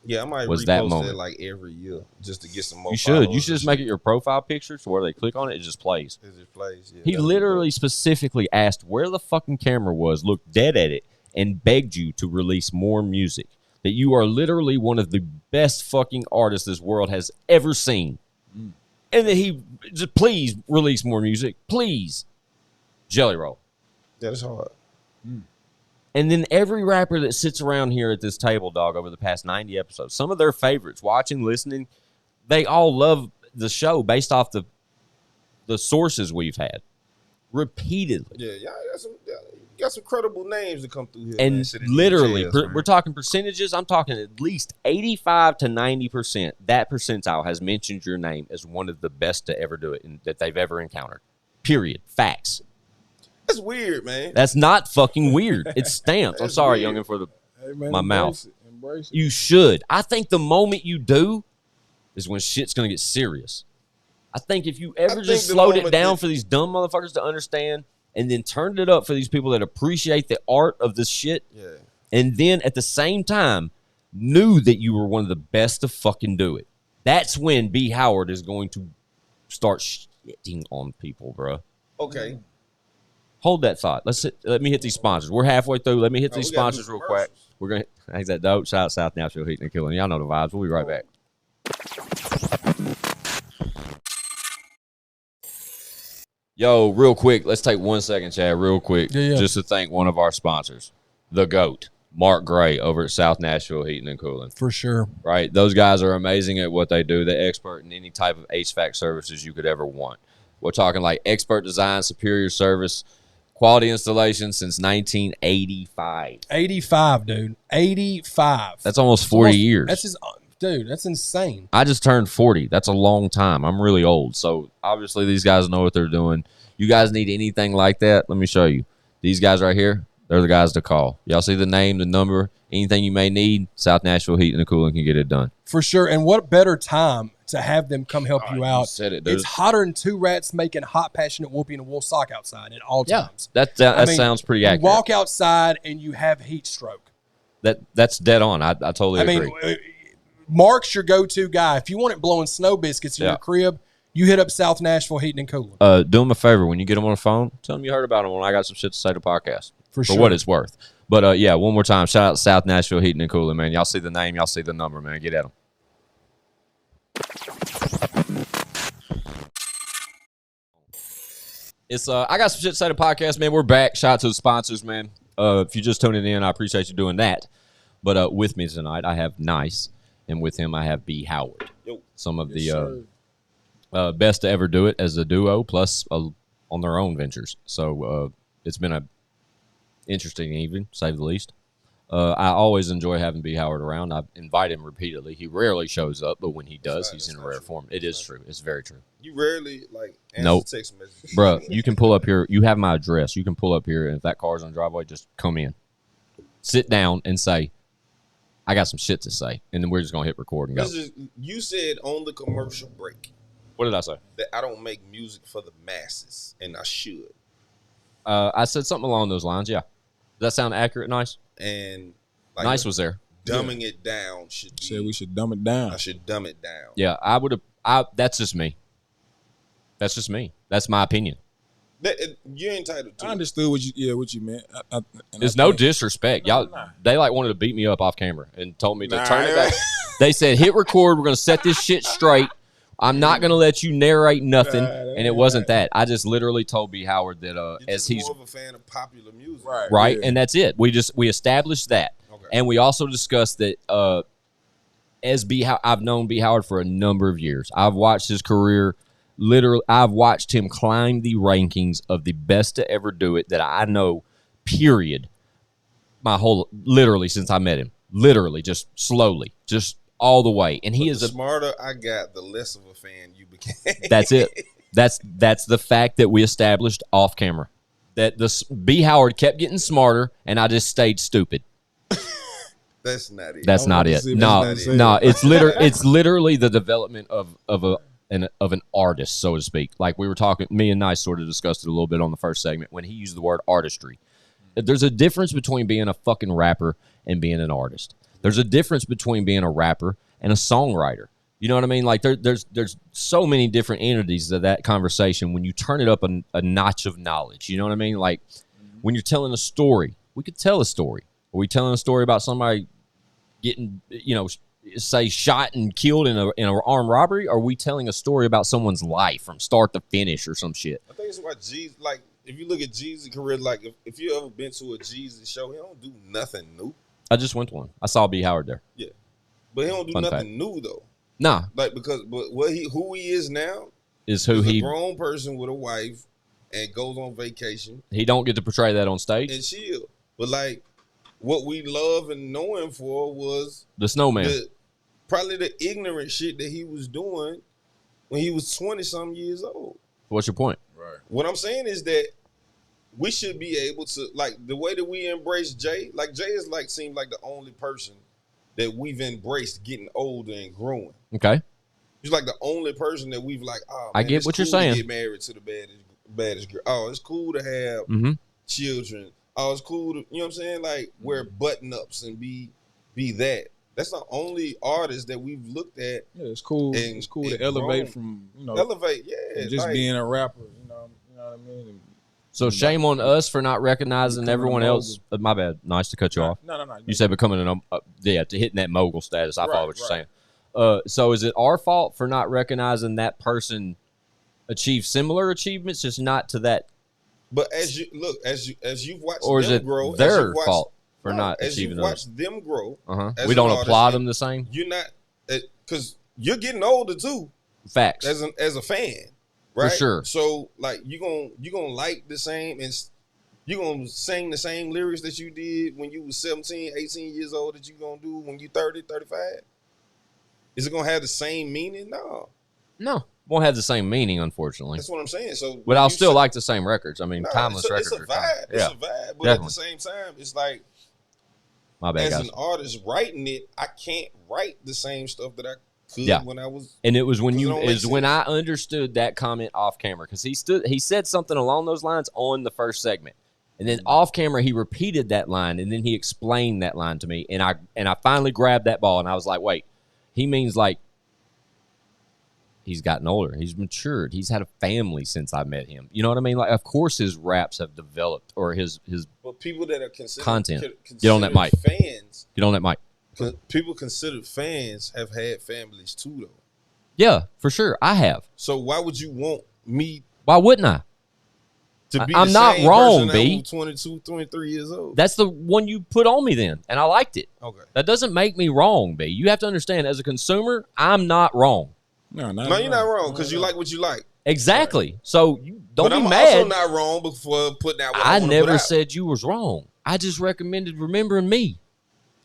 Yeah, I might was repost that that moment. like every year just to get some more. You should. You followers should just and make it shit. your profile picture so where they click on it, it just plays. It just plays. Yeah, He that's literally dope. specifically asked where the fucking camera was, looked dead at it, and begged you to release more music. that you are literally one of the best fucking artists this world has ever seen. And that he just please release more music. Please. Jelly Roll. That is hard. And then every rapper that sits around here at this table, dog, over the past 90 episodes, some of their favorites, watching, listening, they all love the show based off the sources we've had repeatedly. Yeah, y'all got some credible names to come through here. And man. literally, Jazz, we're talking percentages. I'm talking at least 85 to 90%. That percentile has mentioned your name as one of the best to ever do it and that they've ever encountered. Period. Facts. That's weird, man. That's not fucking weird. It's stamped. I'm sorry, weird. youngin, for Man, my mouth. Embrace it. You should. I think the moment you do is when shit's going to get serious. I think if you ever just slowed it down for these dumb motherfuckers to understand and then turned it up for these people that appreciate the art of this shit, and then at the same time knew that you were one of the best to fucking do it, that's when BeHoward is going to start shitting on people, bro. Okay. Hold that thought. Let me hit these sponsors. We're halfway through. Let me hit these sponsors real quick. We're gonna hang that dope. Shout out South Nashville Heating and Cooling. Y'all know the vibes. We'll be right back. Yo, real quick, let's take 1 second, Chad, real quick, just to thank one of our sponsors, the GOAT, Mark Gray over at South Nashville Heating and Cooling. For sure. Right? Those guys are amazing at what they do. They're expert in any type of HVAC services you could ever want. We're talking like expert design, superior service, quality installation since 1985. 85, dude. 85. That's almost 40 years. That's just, dude, that's insane. I just turned 40. That's a long time. I'm really old. So obviously these guys know what they're doing. You guys need anything like that? Let me show you. These guys right here, they're the guys to call. Y'all see the name, the number, anything you may need, South Nashville Heating and Cooling can get it done. For sure. And what better time to have them come help you out. You said it, dude. It's hotter than two rats making hot, passionate whoopee in a wool sock outside at all times. That sounds pretty accurate. You walk outside and you have heat stroke. That's dead on. I totally agree. Mark's your go-to guy. If you want it blowing snow biscuits in your crib, you hit up South Nashville Heating and Cooling. Do them a favor. When you get them on the phone, tell them you heard about them when I got some shit to say to podcast. For sure. For what it's worth. But, yeah, one more time, shout out to South Nashville Heating and Cooling, man. Y'all see the name. Y'all see the number, man. Get at them. It's I got some shit to say to podcast, man. We're back. Shout out to the sponsors, man. If you're just tuning in, I appreciate you doing that. But with me tonight, I have Nice, and with him, I have BeHoward. Some of the best to ever do it as a duo, plus on their own ventures. So it's been a interesting evening, to say the least. I always enjoy having BeHoward around. I invite him repeatedly. He rarely shows up, but when he does, he's in rare form. It is true. It's very true. You rarely answer text messages. Bro, you can pull up here. You have my address. You can pull up here, and if that car's on the driveway, just come in. Sit down and say, I got some shit to say. And then we're just going to hit record and go. You said on the commercial break. What did I say? That I don't make music for the masses, and I should. I said something along those lines, yeah. Does that sound accurate, Nice? And Nice was there. Dumbing it down should be. Said we should dumb it down. I should dumb it down. Yeah, I would have. That's just me. That's just me. That's my opinion. You're entitled to. I understood what you meant. There's no disrespect. Y'all, they wanted to beat me up off camera and told me to turn it back. They said, hit record. We're going to set this shit straight. I'm not going to let you narrate nothing. And it wasn't that. I just literally told BeHoward that as he's more of a fan of popular music. Right. Yeah. And that's it. We established that. Okay. And we also discussed that I've known BeHoward for a number of years. I've watched his career. Literally, I've watched him climb the rankings of the best to ever do it that I know, period, literally since I met him. Literally, just slowly, just all the way. And he is the smarter I got, the less of a fan you became. That's it. That's the fact that we established off camera. That the BeHoward kept getting smarter, and I just stayed stupid. That's not it. That's not it. No. It's literally the development of an artist, so to speak. Like we were talking, me and Nice sort of discussed it a little bit on the first segment when he used the word artistry. There's a difference between being a fucking rapper and being an artist. There's a difference between being a rapper and a songwriter. You know what I mean? Like there's so many different entities of that conversation when you turn it up a notch of knowledge. You know what I mean? Like when you're telling a story, we could tell a story. Are we telling a story about somebody getting, say shot and killed in an armed robbery? Or are we telling a story about someone's life from start to finish or some shit? I think it's why Jesus, like, if you look at Jesus' career, like, if you ever been to a Jesus show, he don't do nothing new. I just went to one. I saw BeHoward there. Yeah. But he don't do Fun nothing fact. new, though. Nah. Like, because who he is now Is who is he... a grown person with a wife and goes on vacation. He don't get to portray that on stage. And chill. But, like, what we love and know him for was... The snowman. Probably the ignorant shit that he was doing when he was 20-something years old. What's your point? Right. What I'm saying is that we should be able to, like, the way that we embrace Jay, like, Jay is, like, seemed like the only person that we've embraced getting older and growing. Okay. He's like the only person that we've like, oh, man, I get it's what cool you're saying. to get married to the baddest girl. Oh, it's cool to have children. Oh, it's cool to, you know what I'm saying? Like, wear button-ups and be that. That's the only artist that we've looked at. Yeah, it's cool. And, It's cool to elevate from, elevate, yeah. from just like, being a rapper, you know what I mean? And So shame on us for not recognizing everyone else. My bad. Nice to cut you off. No. You said becoming to hitting that mogul status. I follow what you're right. saying. So is it our fault for not recognizing that person achieved similar achievements, just not to that? But as you look, as you've watched Or is them it grow, their fault for not as achieving you've those? watched them grow, We don't applaud them the same. You're not, because you're getting older too. Facts. As a fan, right? For sure. So like you gonna like the same and you gonna sing the same lyrics that you did when you was 17, 18 years old that you gonna do when you 30, 35? Is it gonna have the same meaning? No. Won't have the same meaning, unfortunately. That's what I'm saying. So, but I'll still like the same records. I mean, timeless records. It's a vibe. It's a vibe. But at the same time, it's like, my bad, as guys. an artist writing it, I can't write the same stuff that I could when I was. And it was when I understood that comment off camera, because he said something along those lines on the first segment, and then off camera he repeated that line, and then he explained that line to me, and I finally grabbed that ball, and I was like, wait, he means like he's gotten older, he's matured, he's had a family since I met him. You know what I mean? Like, of course his raps have developed, or his But people that are considered content. Get on that mic. Fans. Get on that mic. People considered fans have had families too, though. Yeah, for sure. I have. So why would you want me? Why wouldn't I? To be I'm the not same wrong, person B. that was 22, 23 years old. That's the one you put on me then, and I liked it. Okay. That doesn't make me wrong, B. You have to understand, as a consumer, I'm not wrong. No, you're not wrong, because you like what you like. Exactly. Right. So you don't but be I'm mad. also not wrong before putting out what I never put out. said you was wrong. I just recommended remembering me.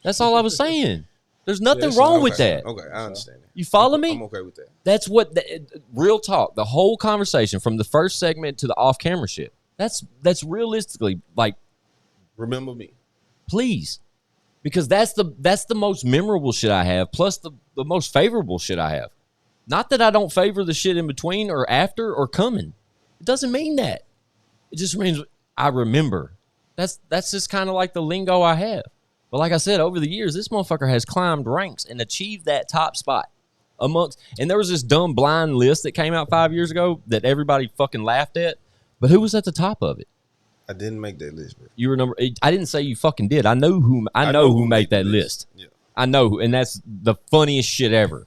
That's all I was saying. There's nothing wrong with that. Okay, I understand that. You follow me? I'm okay with that. That's what real talk. The whole conversation from the first segment to the off-camera shit. That's realistically like, remember me, please, because that's the most memorable shit I have, plus the most favorable shit I have. Not that I don't favor the shit in between or after or coming. It doesn't mean that. It just means I remember. That's just kind of like the lingo I have. But like I said, over the years, this motherfucker has climbed ranks and achieved that top spot amongst. And there was this dumb blind list that came out 5 years ago that everybody fucking laughed at. But who was at the top of it? I didn't make that list, bro. You were I didn't say you fucking did. I know who made that list. Yeah. I know who, and that's the funniest shit ever.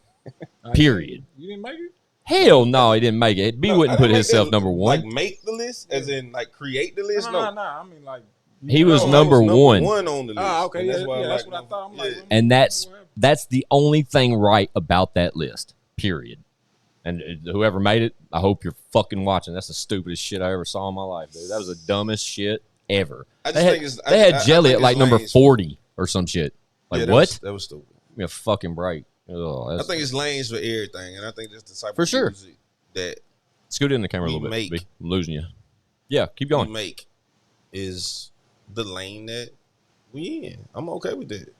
Period. You didn't make it? Hell no, he didn't make it. B wouldn't put himself number one. Like make the list, as in like create the list. No. I mean like he was number one. One on the list. Oh, okay. That's, That's what I thought. I'm like, and that's the only thing right about that list. Period. And whoever made it, I hope you're fucking watching. That's the stupidest shit I ever saw in my life, dude. That was the dumbest shit ever. They had Jelly at like number 40 or some shit. Like what? That was stupid. Give me a fucking break. I think it's lanes for everything, and I think that's the type for of sure music that scoot in the camera a little bit. B. I'm losing you. Yeah, keep going. Make is the lane that we in. I'm okay with that.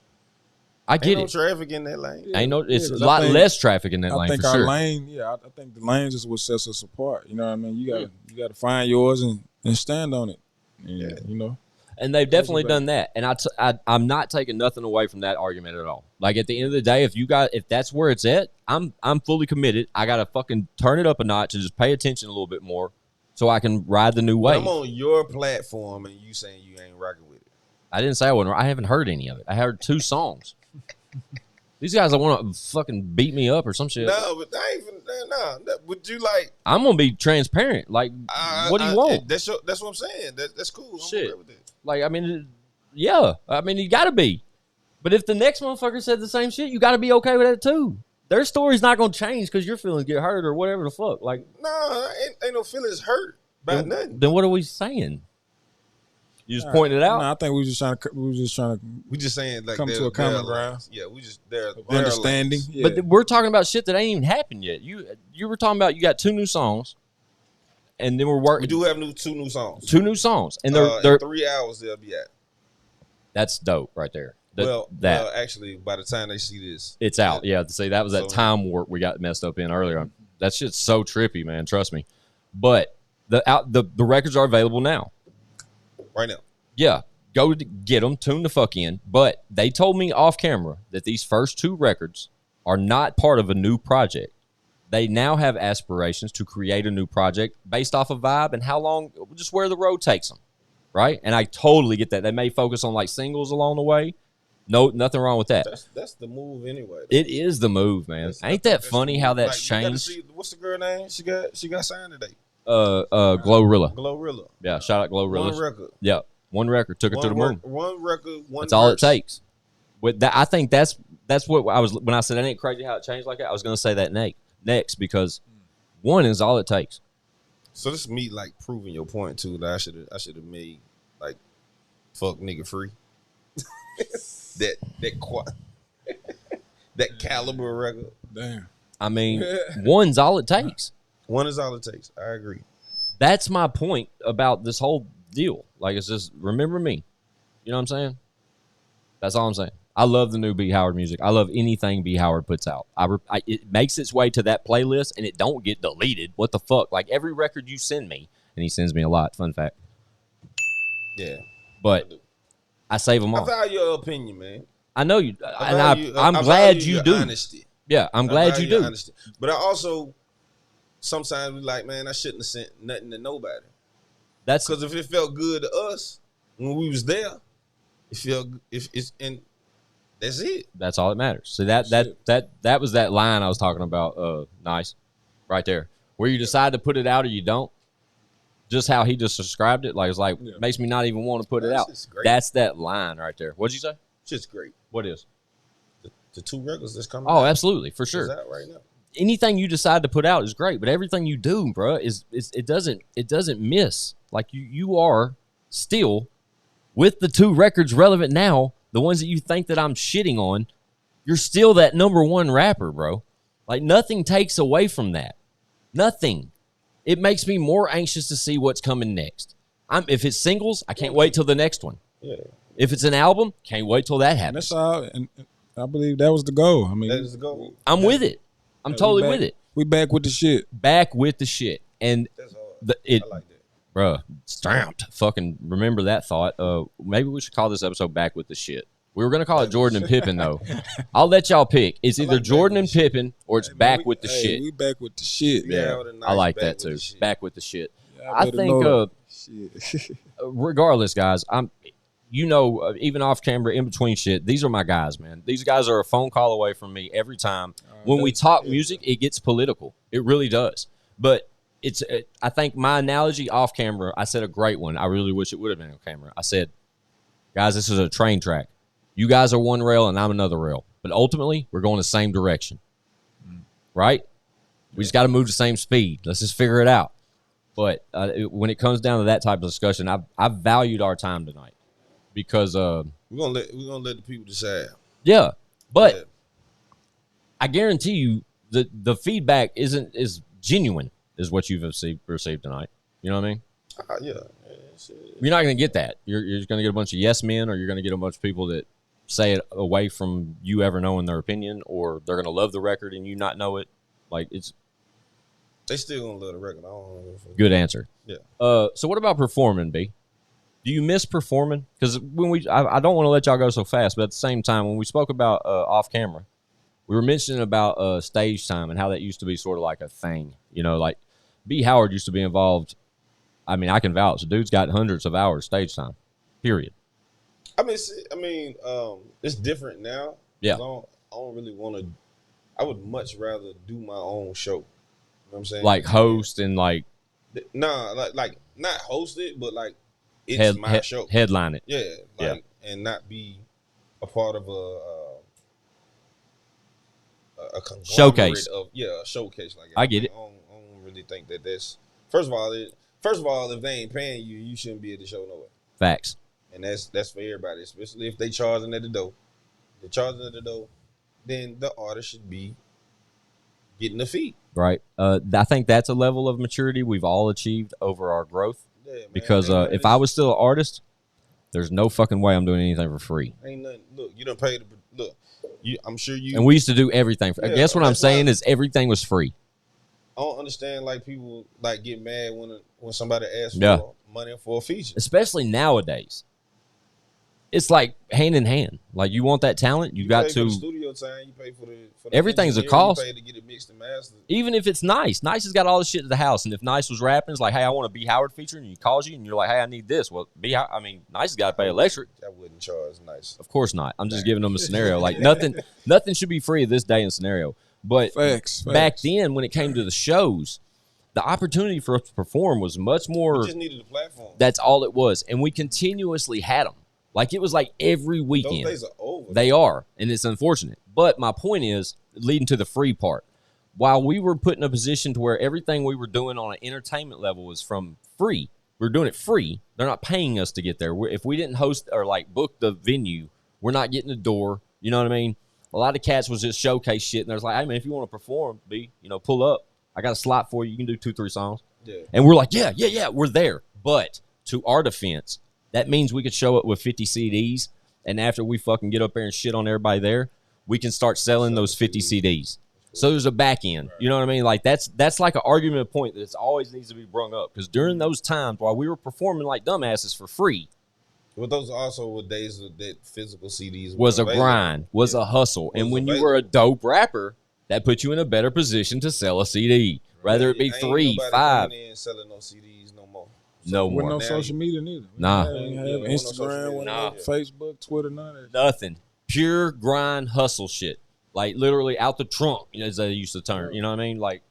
I get Ain't it. No traffic in that lane. Ain't no. It's a lot less traffic in that lane. I think for our sure. lane. Yeah, I think the lanes is what sets us apart. You know what I mean? You gotta find yours and stand on it. And, you know. And they've definitely done that. And I'm not taking nothing away from that argument at all. Like at the end of the day, if that's where it's at, I'm fully committed. I gotta fucking turn it up a notch and just pay attention a little bit more, so I can ride the new wave. I'm on your platform and you saying you ain't rocking with it. I didn't say I wasn't. I haven't heard any of it. I heard 2 songs. These guys want to fucking beat me up or some shit. No, but I ain't even, no. Would you like? I'm gonna be transparent. Like, what do you want? That's what I'm saying. That's cool. Shit. I'm with that. Like, I mean, yeah. I mean, you got to be. But if the next motherfucker said the same shit, you got to be okay with that too. Their story's not gonna change because your feelings get hurt or whatever the fuck. Like, no, ain't no feelings hurt by nothing. Then what are we saying? You just pointing it out. No, I think we were just trying to We just saying like come to a common ground. Yeah, we just they're understanding. Yeah. But we're talking about shit that ain't even happened yet. You were talking about you got 2 new songs, and then we're working. We do have two new songs. 2 new songs, and they're in 3 hours they'll be at. That's dope right there. Well, actually, by the time they see this, it's out. Yeah, see, that was that time warp we got messed up in earlier. That shit's so trippy, man. Trust me. But the records are available now. Right now. Yeah, go get them, tune the fuck in. But they told me off camera that these first 2 records are not part of a new project. They now have aspirations to create a new project based off of vibe and how long, just where the road takes them, right? And I totally get that. They may focus on like singles along the way. No, nothing wrong with that. That's the move anyway. It is the move, man. Ain't that funny how that's changed? What's the girl name? She got signed today. Glorilla. Glorilla. Yeah, shout out Glorilla. One record. Yeah, one record took her to the moon. One record. One. That's all it takes. With that, I think that's what I was when I said it ain't crazy how it changed like that. I was going to say that next because one is all it takes. So this is me like proving your point too. That I should have made like fuck nigga free. that caliber record. Damn. I mean, one's all it takes. One is all it takes. I agree. That's my point about this whole deal. Like, it's just remember me. You know what I'm saying? That's all I'm saying. I love the new BeHoward music. I love anything BeHoward puts out. It makes its way to that playlist and it don't get deleted. What the fuck? Like every record you send me, and he sends me a lot. Fun fact. Yeah, but I save them all. I value your opinion, man. I know you, I'm glad you do. Honesty. Yeah, I'm glad you do. Honesty. But I also sometimes be like, man, I shouldn't have sent nothing to nobody. That's because if it felt good to us when we was there, it felt if it's and that's it. That's all that matters. So that was that line I was talking about. Nice, right there, where you decide to put it out or you don't. Just how he just described it, like it's like makes me not even want to put it out. That's that line right there. What'd you say? Just great. What is? The 2 records that's coming. Oh, absolutely, for sure. Out right now. Anything you decide to put out is great, but everything you do, bro, is it doesn't miss. Like you are still with the 2 records relevant now. The ones that you think that I'm shitting on, you're still that #1 rapper, bro. Like nothing takes away from that. Nothing. It makes me more anxious to see what's coming next. If it's singles, I can't wait till the next one. Yeah. If it's an album, can't wait till that happens. And that's all. And I believe that was the goal. I mean, that is the goal. I'm with it. I'm totally with it. We back with the shit. Back with the shit. And that's all. I like that. Bruh, stamped. Fucking remember that thought. Maybe we should call this episode Back with the Shit. We were going to call it Jordan and Pippen, though. I'll let y'all pick. It's either Jordan and Pippen or it's Back with the Shit. We back with the shit. Yeah, nice I like that, too. Back with the shit. Yeah, I think, regardless, guys, even off camera, in between shit, these are my guys, man. These guys are a phone call away from me every time. When we talk music, it gets political. It really does. But I think my analogy off camera, I said a great one. I really wish it would have been on camera. I said, guys, this is a train track. You guys are one rail and I'm another rail. But ultimately, we're going the same direction. Right? We just got to move the same speed. Let's just figure it out. But when it comes down to that type of discussion, I've valued our time tonight because we're gonna let the people decide. Yeah, but I guarantee you the feedback is genuine, is what you've received tonight. You know what I mean? Yeah. You're not going to get that. You're going to get a bunch of yes men, or you're going to get a bunch of people that say it away from you ever knowing their opinion, or they're going to love the record and you not know it. Like they still gonna love the record. I don't know. Good answer. Yeah. So what about performing, B? Do you miss performing? Because I don't want to let y'all go so fast, but at the same time, when we spoke about off camera, we were mentioning about stage time and how that used to be sort of like a thing. You know, like BeHoward used to be involved. I mean, I can vouch. The dude's got hundreds of hours stage time. Period. I mean, it's different now. Yeah. I don't really want to. I would much rather do my own show. You know what I'm saying? Like host and like Nah, like not host it, but like it's my show. Headline it. Yeah, like and not be a part of a conglomerate Showcase. of a showcase like that. I get it. I don't really think that that's first of all, if they ain't paying you, you shouldn't be at the show no way. Facts. And that's for everybody, especially if they charging at the door. They're charging at the door, then the artist should be getting the fee. Right. I think that's a level of maturity we've all achieved over our growth. Yeah, man, because if I was still an artist, there's no fucking way I'm doing anything for free. Ain't nothing. Look, you done paid look. I'm sure you. And we used to do everything. I guess what I'm saying is everything was free. I don't understand like people like get mad when somebody asks for money for a feature, especially nowadays. It's like hand in hand. Like you want that talent, you got pay to for the studio time. You pay for the everything's a cost. You pay to get it mixed and mastered. Even if it's Nice has got all the shit at the house. And if Nice was rapping, it's like, hey, I want a BeHoward feature, and he calls you, and you're like, hey, I need this. Well, Nice has got to pay electric. I wouldn't charge Nice. Of course not. I'm just giving them a scenario. Like nothing should be free this day in scenario. But back then, when it came to the shows, the opportunity for us to perform was much more. We just needed a platform. That's all it was, and we continuously had them. Like it was like every weekend. Those days are over. They are, and it's unfortunate. But my point is, leading to the free part, while we were put in a position to where everything we were doing on an entertainment level was from free, we were doing it free. They're not paying us to get there. If we didn't host or like book the venue, we're not getting the door. You know what I mean? A lot of cats was just showcase shit, and there's like, hey man, if you want to perform, pull up. I got a slot for you. You can do 2-3 songs. Yeah. And we're like, yeah, we're there. But to our defense, that means we could show up with 50 CDs, and after we fucking get up there and shit on everybody there, we can start selling those 50 CDs. So there's a back end. You know what I mean? Like that's like an argument point that always needs to be brung up. Because during those times while we were performing like dumbasses for free, but those also were days that physical CDs was a grind, was a hustle. And when you were a dope rapper, that put you in a better position to sell a CD. Whether it be 3, 5. Ain't selling no CDs no more. No more. With no social media neither. Nah. We have Instagram, Facebook, Twitter, none of that. Nothing. Pure grind hustle shit. Like literally out the trunk, as they used to term. You know what I mean? Like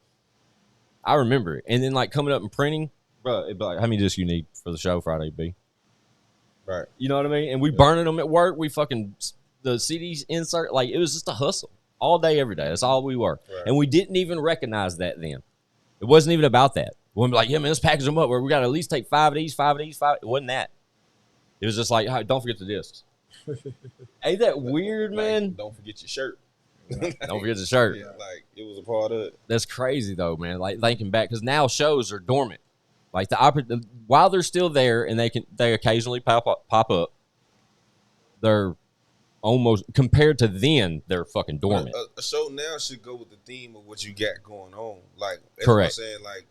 I remember it. And then like coming up and printing, bro, it'd be like, how many discs you need for the show Friday, B? Right. You know what I mean? And we burning them at work. We fucking the CDs insert. Like it was just a hustle all day, every day. That's all we were. Right. And we didn't even recognize that then. It wasn't even about that. We'd be like, yeah, man, let's package them up where we got to at least take 5 of these, 5 of these, 5. It wasn't that. It was just like, oh, don't forget the discs. Ain't that weird, man? Don't forget your shirt. Don't forget the shirt. Yeah, like it was a part of it. That's crazy though, man. Like thinking back, because now shows are dormant. Like while they're still there and they occasionally pop up, they're almost compared to then they're fucking dormant. A show now should go with the theme of what you got going on. Like that's correct. What I'm saying, like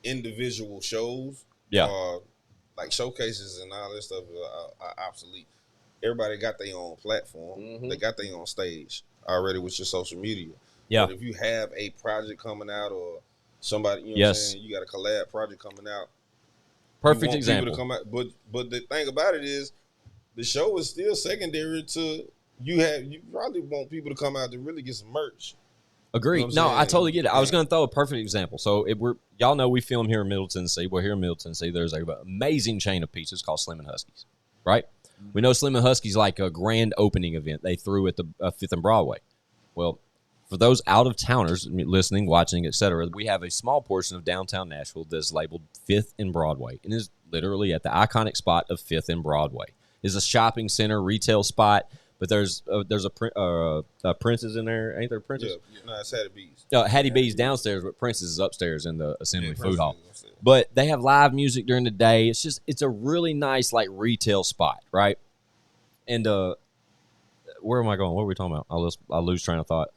individual shows, like showcases and all that stuff are obsolete. Everybody got their own platform. Mm-hmm. They got their own stage already with your social media. Yeah. But if you have a project coming out or somebody, you know what I'm saying, you got a collab project coming out. Perfect example. People to come out, but the thing about it is the show is still secondary to you probably want people to come out to really get some merch. Agreed. You know I totally get it. I was going to throw a perfect example. So y'all know we film here in Middle Tennessee. We're here in Middle Tennessee. There's an amazing chain of pizzas called Slim and Husky's, right? Mm-hmm. We know Slim and Husky's like a grand opening event they threw at the 5th and Broadway. Well, for those out-of-towners listening, watching, etc., we have a small portion of downtown Nashville that's labeled 5th and Broadway and is literally at the iconic spot of 5th and Broadway. It's a shopping center, retail spot. But there's a Prince's in there, ain't there? Prince's? Yeah. No, it's Hattie B's. Hattie B's downstairs, but Prince's is upstairs in the Assembly Food Hall. But they have live music during the day. It's a really nice like retail spot, right? And where am I going? What are we talking about? I lose train of thought.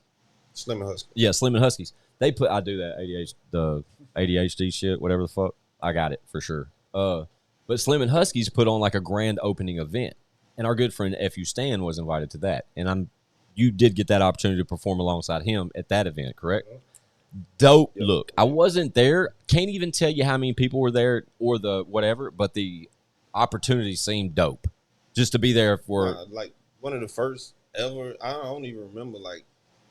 Slim and Husky. Yeah, Slim and Huskies. I do that ADHD shit, whatever the fuck. I got it for sure. But Slim and Huskies put on like a grand opening event. And our good friend F.U. Stan was invited to that. And you did get that opportunity to perform alongside him at that event, correct? Dope look. I wasn't there. Can't even tell you how many people were there or the whatever, but the opportunity seemed dope. Just to be there for... like one of the first ever. I don't even remember like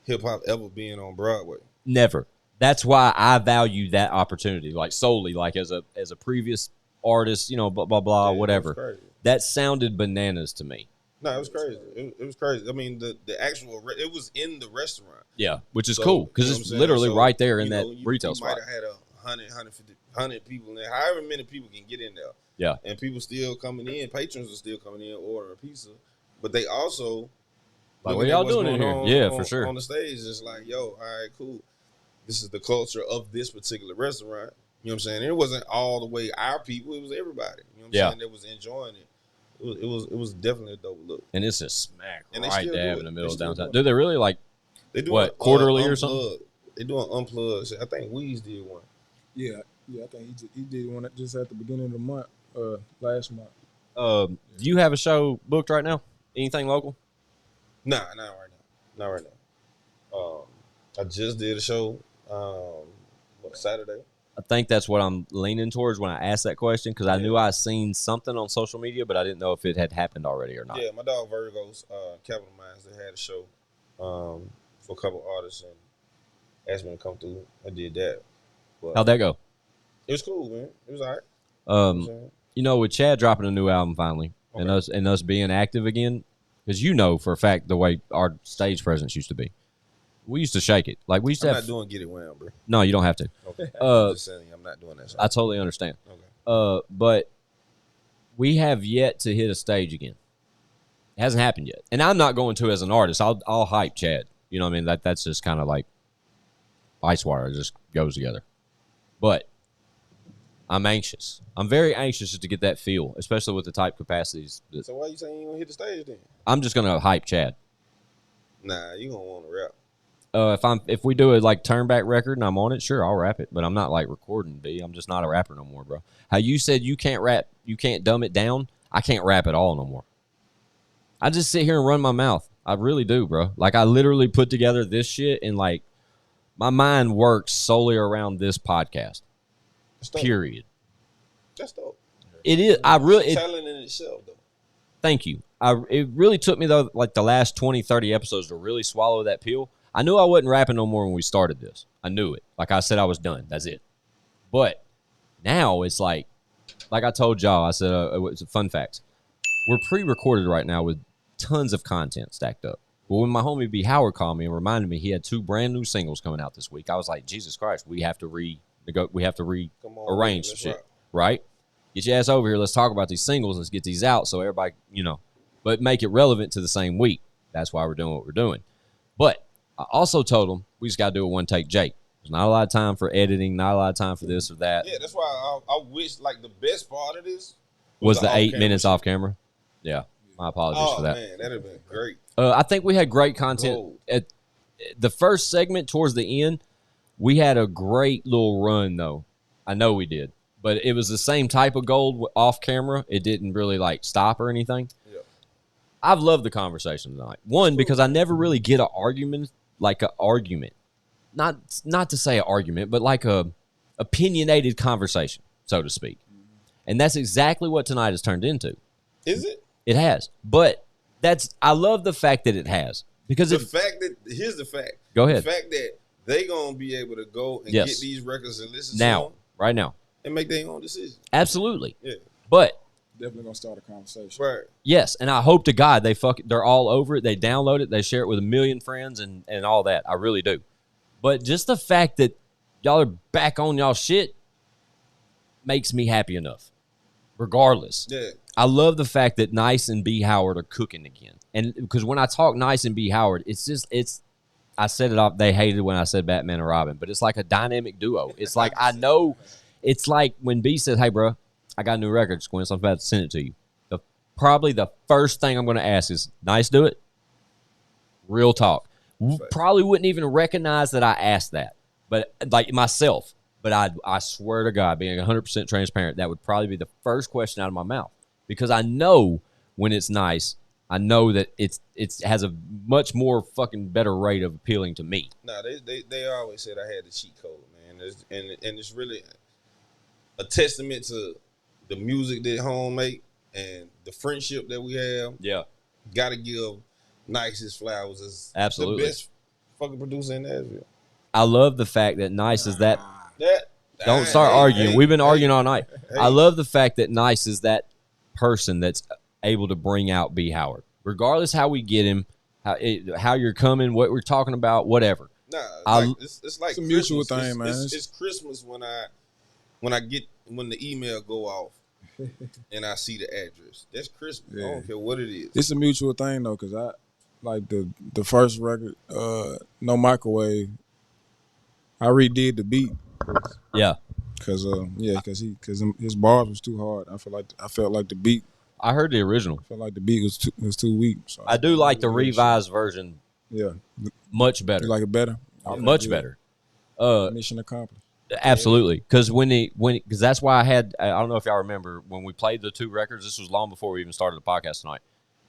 hip hop ever being on Broadway. Never. That's why I value that opportunity, like solely, like as a previous artist, you know, blah blah blah, Yeah, whatever. That sounded bananas to me. No, it was crazy. It was crazy. I mean, the actual it was in the restaurant. Yeah, which is cool because it's literally right there in that retail spot. You might have had 100 people in there. However many people can get in there. Yeah, and people still coming in. Patrons are still coming in ordering a pizza, but they also like what y'all doing in here? Yeah, for sure. On the stage, it's like, yo, all right, cool. This is the culture of this particular restaurant. You know what I'm saying? And it wasn't all the way our people. It was everybody. You know what I'm saying? That was enjoying it. It was definitely a dope look. And it's a smack and right dab in the middle of downtown. Do they really like they do what quarterly or something? They do an unplugged. I think Weeze did one. Yeah. I think he did one just at the beginning of the month, last month. Do you have a show booked right now? Anything local? Nah, not right now. I just did a show Saturday. I think that's what I'm leaning towards when I asked that question because I knew I seen something on social media, but I didn't know if it had happened already or not. Yeah, my dog Virgo's Capital Minds, they had a show for a couple artists and asked me to come through. I did that. But how'd that go? It was cool, man. It was all right. You know, with Chad dropping a new album finally and us being active again, because you know for a fact the way our stage presence used to be. We used to shake it. Like we used to I'm not doing Get It Wham, bro. No, you don't have to. Okay. I'm just saying I'm not doing that. I totally understand. Okay. But we have yet to hit a stage again. It hasn't happened yet. And I'm not going to as an artist. I'll hype Chad. You know what I mean? That's just kind of like ice water. It just goes together. But I'm anxious. I'm very anxious just to get that feel, especially with the type capacities. So why you saying you gonna hit the stage then? I'm just gonna hype Chad. Nah, you gonna want to rap. If we do a like turn back record and I'm on it, sure, I'll rap it. But I'm not like recording B. I'm just not a rapper no more, bro. How you said you can't rap, you can't dumb it down. I can't rap at all no more. I just sit here and run my mouth. I really do, bro. Like I literally put together this shit and like my mind works solely around this podcast. Period. That's dope. It is. Talent in itself, though. Thank you. It really took me though, like the last 20, 30 episodes to really swallow that pill. I knew I wasn't rapping no more when we started this. I knew it. Like I said, I was done. That's it. But now it's like I told y'all, I said, it's a fun fact. We're pre-recorded right now with tons of content stacked up. But when my homie BeHoward called me and reminded me he had 2 brand new singles coming out this week, I was like, Jesus Christ, we have to rearrange some shit, right? Get your ass over here. Let's talk about these singles. Let's get these out so everybody, but make it relevant to the same week. That's why we're doing what we're doing. But I also told him we just got to do a one-take Jake. There's not a lot of time for editing, not a lot of time for this or that. Yeah, that's why I wish, like, the best part of this was the 8 minutes off camera. Yeah, my apologies for that. Oh, man, that would have been great. I think we had great content. At the first segment towards the end, we had a great little run, though. I know we did. But it was the same type of gold off camera. It didn't really, like, stop or anything. Yeah. I've loved the conversation tonight. One, because I never really get an argument. Not to say an argument, but like a opinionated conversation, so to speak. And that's exactly what tonight has turned into. Is it? It has. But I love the fact that it has. Because here's the fact. Go ahead. The fact that they going to be able to go and get these records and listen to them. Right now. And make their own decision. Absolutely. Yeah. But definitely gonna start a conversation. Right. Yes, and I hope to God they're all over it. They download it, they share it with 1 million friends and all that. I really do. But just the fact that y'all are back on y'all shit makes me happy enough. Regardless. Yeah. I love the fact that NYSE and BeHoward are cooking again. And because when I talk NYSE and BeHoward, I set it off. They hated when I said Batman and Robin, but it's like a dynamic duo. It's like I know. It's like when B says, "Hey, bro, I got a new record, Squint, so I'm about to send it to you." Probably the first thing I'm going to ask is, "NYSE do it?" Real talk. Probably wouldn't even recognize that I asked that, but like myself. But I swear to God, being 100% transparent, that would probably be the first question out of my mouth because I know when it's NYSE. I know that it has a much more fucking better rate of appealing to me. No, they always said I had the cheat code, man, and it's really a testament to the music that home make and the friendship that we have. Yeah, got to give Nicest Flowers is Absolutely. the best fucking producer in Nashville. I love the fact that Nice is that. That Don't start arguing. We've been arguing all night. hey. I love the fact that Nice is that person that's able to bring out BeHoward, regardless how we get him, how you're coming, what we're talking about, whatever. Nah, it's like It's a mutual Christmas. thing, man. It's Christmas when the email go off and I see the address. That's Christmas. Yeah. I don't care what it is. It's a mutual thing though, cause I like the first record, No Microwave. I redid the beat. Yeah, Cause his bars was too hard. I felt like the beat. I heard the original. Felt like the beat was too weak. So I do like the revised version Yeah, much better. you like it better. Much better. Mission accomplished. Absolutely, because because that's why I don't know if y'all remember when we played the 2 records. This was long before we even started the podcast tonight.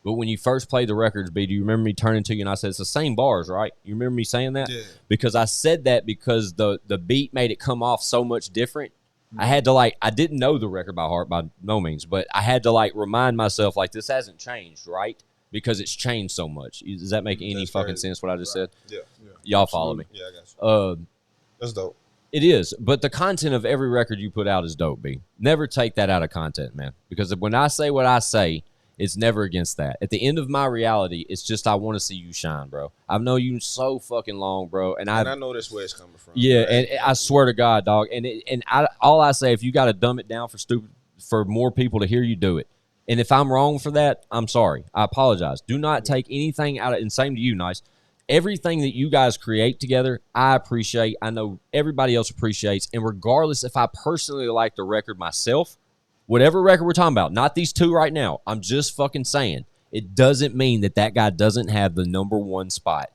But when you first played the records, B, do you remember me turning to you and I said it's the same bars, right? You remember me saying that? Yeah. Because I said that because the beat made it come off so much different. I had to I didn't know the record by heart by no means, but I had to remind myself this hasn't changed, right? Because it's changed so much. Does that make any That's fucking crazy. sense? What I just said? Yeah. Y'all follow me? Yeah, I got you. That's dope. It is, but the content of every record you put out is dope, B. Never take that out of content, man. Because when I say what I say, it's never against that. At the end of my reality, it's just I want to see you shine, bro. I've known you so fucking long, bro, and I know that's where it's coming from. yeah, right? and I swear to God, dog. All I say, if you got to dumb it down for more people to hear you, do it. And if I'm wrong for that, I'm sorry. I apologize. Do not take anything out of. And same to you, Nice. Everything that you guys create together, I appreciate. I know everybody else appreciates. And regardless if I personally like the record myself, whatever record we're talking about, not these 2 right now, I'm just fucking saying, it doesn't mean that guy doesn't have the #1 spot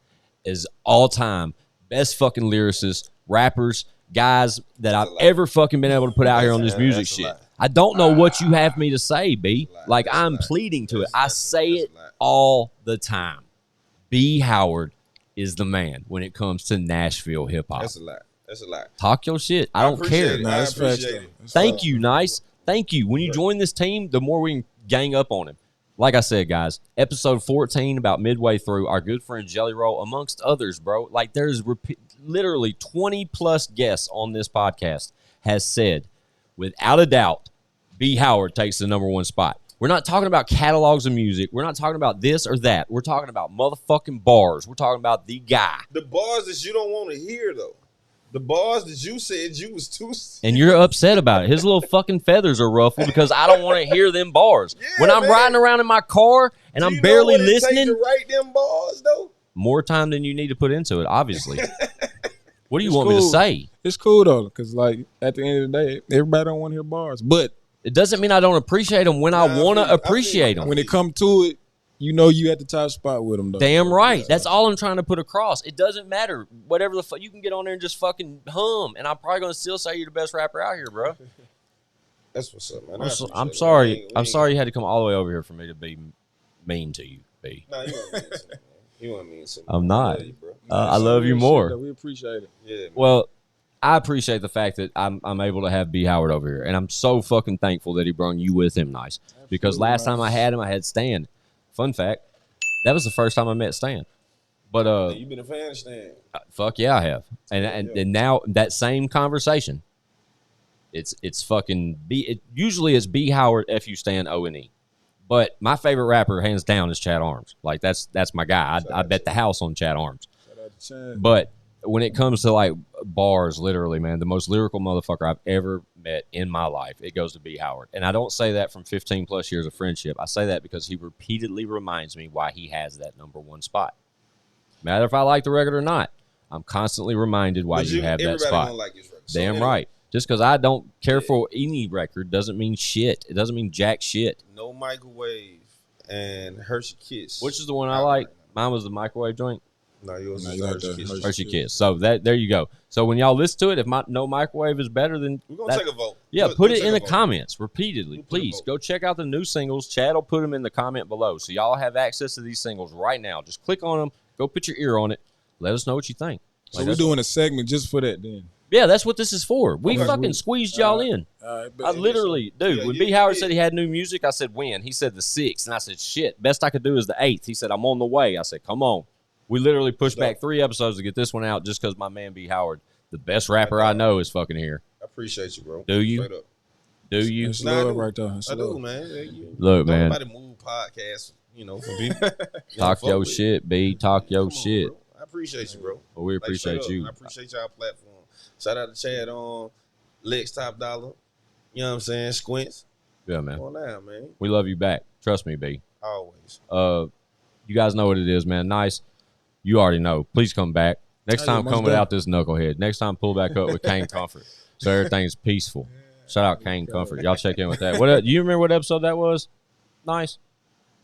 as all-time best fucking lyricists, rappers, guys that I've ever fucking been able to put out here on this music shit. I don't know what you have me to say, B. I'm pleading to it. I say it all the time. BeHoward is the man when it comes to Nashville hip-hop. That's a lot. Talk your shit. I don't care. Nah, that's facts, though. That's Thank facts. you, Nice. Thank you. When you join this team, the more we can gang up on him. Like I said, guys, episode 14, about midway through, our good friend Jelly Roll, amongst others, bro. There's literally 20-plus guests on this podcast has said, without a doubt, BeHoward takes the #1 spot. We're not talking about catalogs of music. We're not talking about this or that. We're talking about motherfucking bars. We're talking about the guy. The bars that you don't want to hear, though. The bars that you said you was too. And you're upset about it. His little fucking feathers are ruffled because I don't want to hear them bars. Yeah, when I'm man. riding around in my car and Do I'm you barely know what it takes listening, to write them bars, though? more time than you need to put into it, obviously. What do you It's want me to cool. say? It's cool though, cause at the end of the day, everybody don't want to hear bars, but It doesn't mean I don't appreciate them when I Nah, I want feel to you. appreciate them. when it come to it, you know you at the top spot with them though. Damn right. That's all I'm trying to put across. It doesn't matter. Whatever the fuck, you can get on there and just fucking hum, and I'm probably going to still say you're the best rapper out here, bro. That's what's up, man. I'm sorry. I'm sorry you had to come all the way over here for me to be mean to you, B. Nah, you want me to say, man. You want me to say, I'm not. I love you, bro. I love you more. We appreciate it. Yeah, man. Well, I appreciate the fact that I'm able to have BeHoward over here, and I'm so fucking thankful that he brought you with him, Nice. Because last time I had him, I had Stan. Fun fact, that was the first time I met Stan. But you been a fan of Stan. fuck yeah, I have. And now that same conversation, it's fucking usually it's BeHoward, FU Stan, O.N.E. But my favorite rapper, hands down, is Chad Armes. That's my guy. I bet the house on Chad Armes. Shout out to Chad. But when it comes to bars, literally, man, the most lyrical motherfucker I've ever met in my life, it goes to BeHoward. And I don't say that from 15 plus years of friendship. I say that because he repeatedly reminds me why he has that #1 spot. Matter if I like the record or not, I'm constantly reminded why you have that everybody spot. Don't like his record. So Damn anyway, right. Just because I don't care for any record doesn't mean shit. It doesn't mean jack shit. No Microwave and Hershey Kiss. Which is the one I like? Mine was the microwave joint. No, yours No, is you like Hershey the Kiss. Hershey Hershey Kiss. So there you go. So when y'all listen to it, if no microwave is better than We're going to take a vote. yeah, We'll put it take in a the vote. comments repeatedly. We'll put a Please vote. go check out the new singles. Chad will put them in the comment below. So y'all have access to these singles right now. Just click on them. Go put your ear on it. Let us know what you think. So we're doing a segment just for that then. Yeah, that's what this is for. We Okay. fucking squeezed y'all in. I literally, dude, Yeah, when you BeHoward did. said he had new music, I said, when? He said the 6th. And I said, shit, best I could do is the 8th. He said, I'm on the way. I said, come on. We literally pushed back 3 episodes to get this one out just because my man BeHoward, the best rapper I know, is fucking here. I appreciate you, bro. Do you? Straight up. Do you? It's Nah, I love do. right there. It's I do, love. man. Look, man. Nobody move podcasts, for people. Talk your shit, B. Talk your shit. Bro. I appreciate you, bro. Well, we appreciate straight up, you. I appreciate y'all platform. Shout out to Chad on Lex TopDollar. You know what I'm saying? Squints. Yeah, man. Come on now, man. We love you back. Trust me, B. Always. You guys know what it is, man. Nice. You already know. Please come back. Next Oh, yeah, time, most come without this knucklehead. Next time, pull back up with Kane Comfort. So everything's peaceful. Shout out Kane Comfort. Y'all check in with that. What? You remember what episode that was? Nice.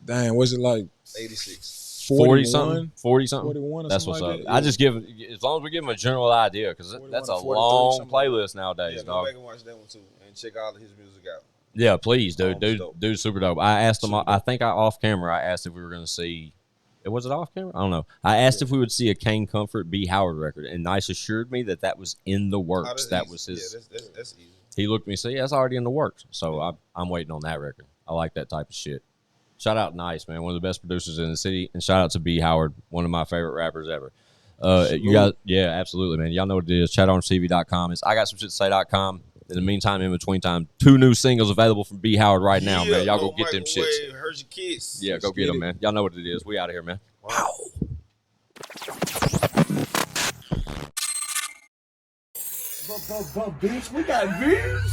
Damn, was it like 86. 40 something? 41? 41? That's what's something up. like that? I just give, as long as we give them a general idea, because 41 that's a to 43, long something like playlist nowadays, Yeah, go dog. back and watch that one too, and check all of his music out. Yeah, please, dude. Almost dope. Dude's super dope. I asked him, I think off camera, I asked if we were going to see, was it off camera? I don't know. I asked if we would see a Kane Comfort BeHoward record, and Nice assured me that was in the works. That was his. Yeah, that's easy. He looked at me and said, yeah, that's already in the works. So I'm waiting on that record. I like that type of shit. Shout out Nice, man. One of the best producers in the city. And shout out to BeHoward, one of my favorite rappers ever. You guys, yeah, absolutely, man. Y'all know what it is. ChadArmesTV.com. It's IGotSomeShitToSay.com. In the meantime, in between time, 2 new singles available from BeHoward right now, man. Y'all go get them shits. Hurt your kids. Yeah, go get them, man. Y'all know what it is. We out of here, man. Wow. But bitch, we got views.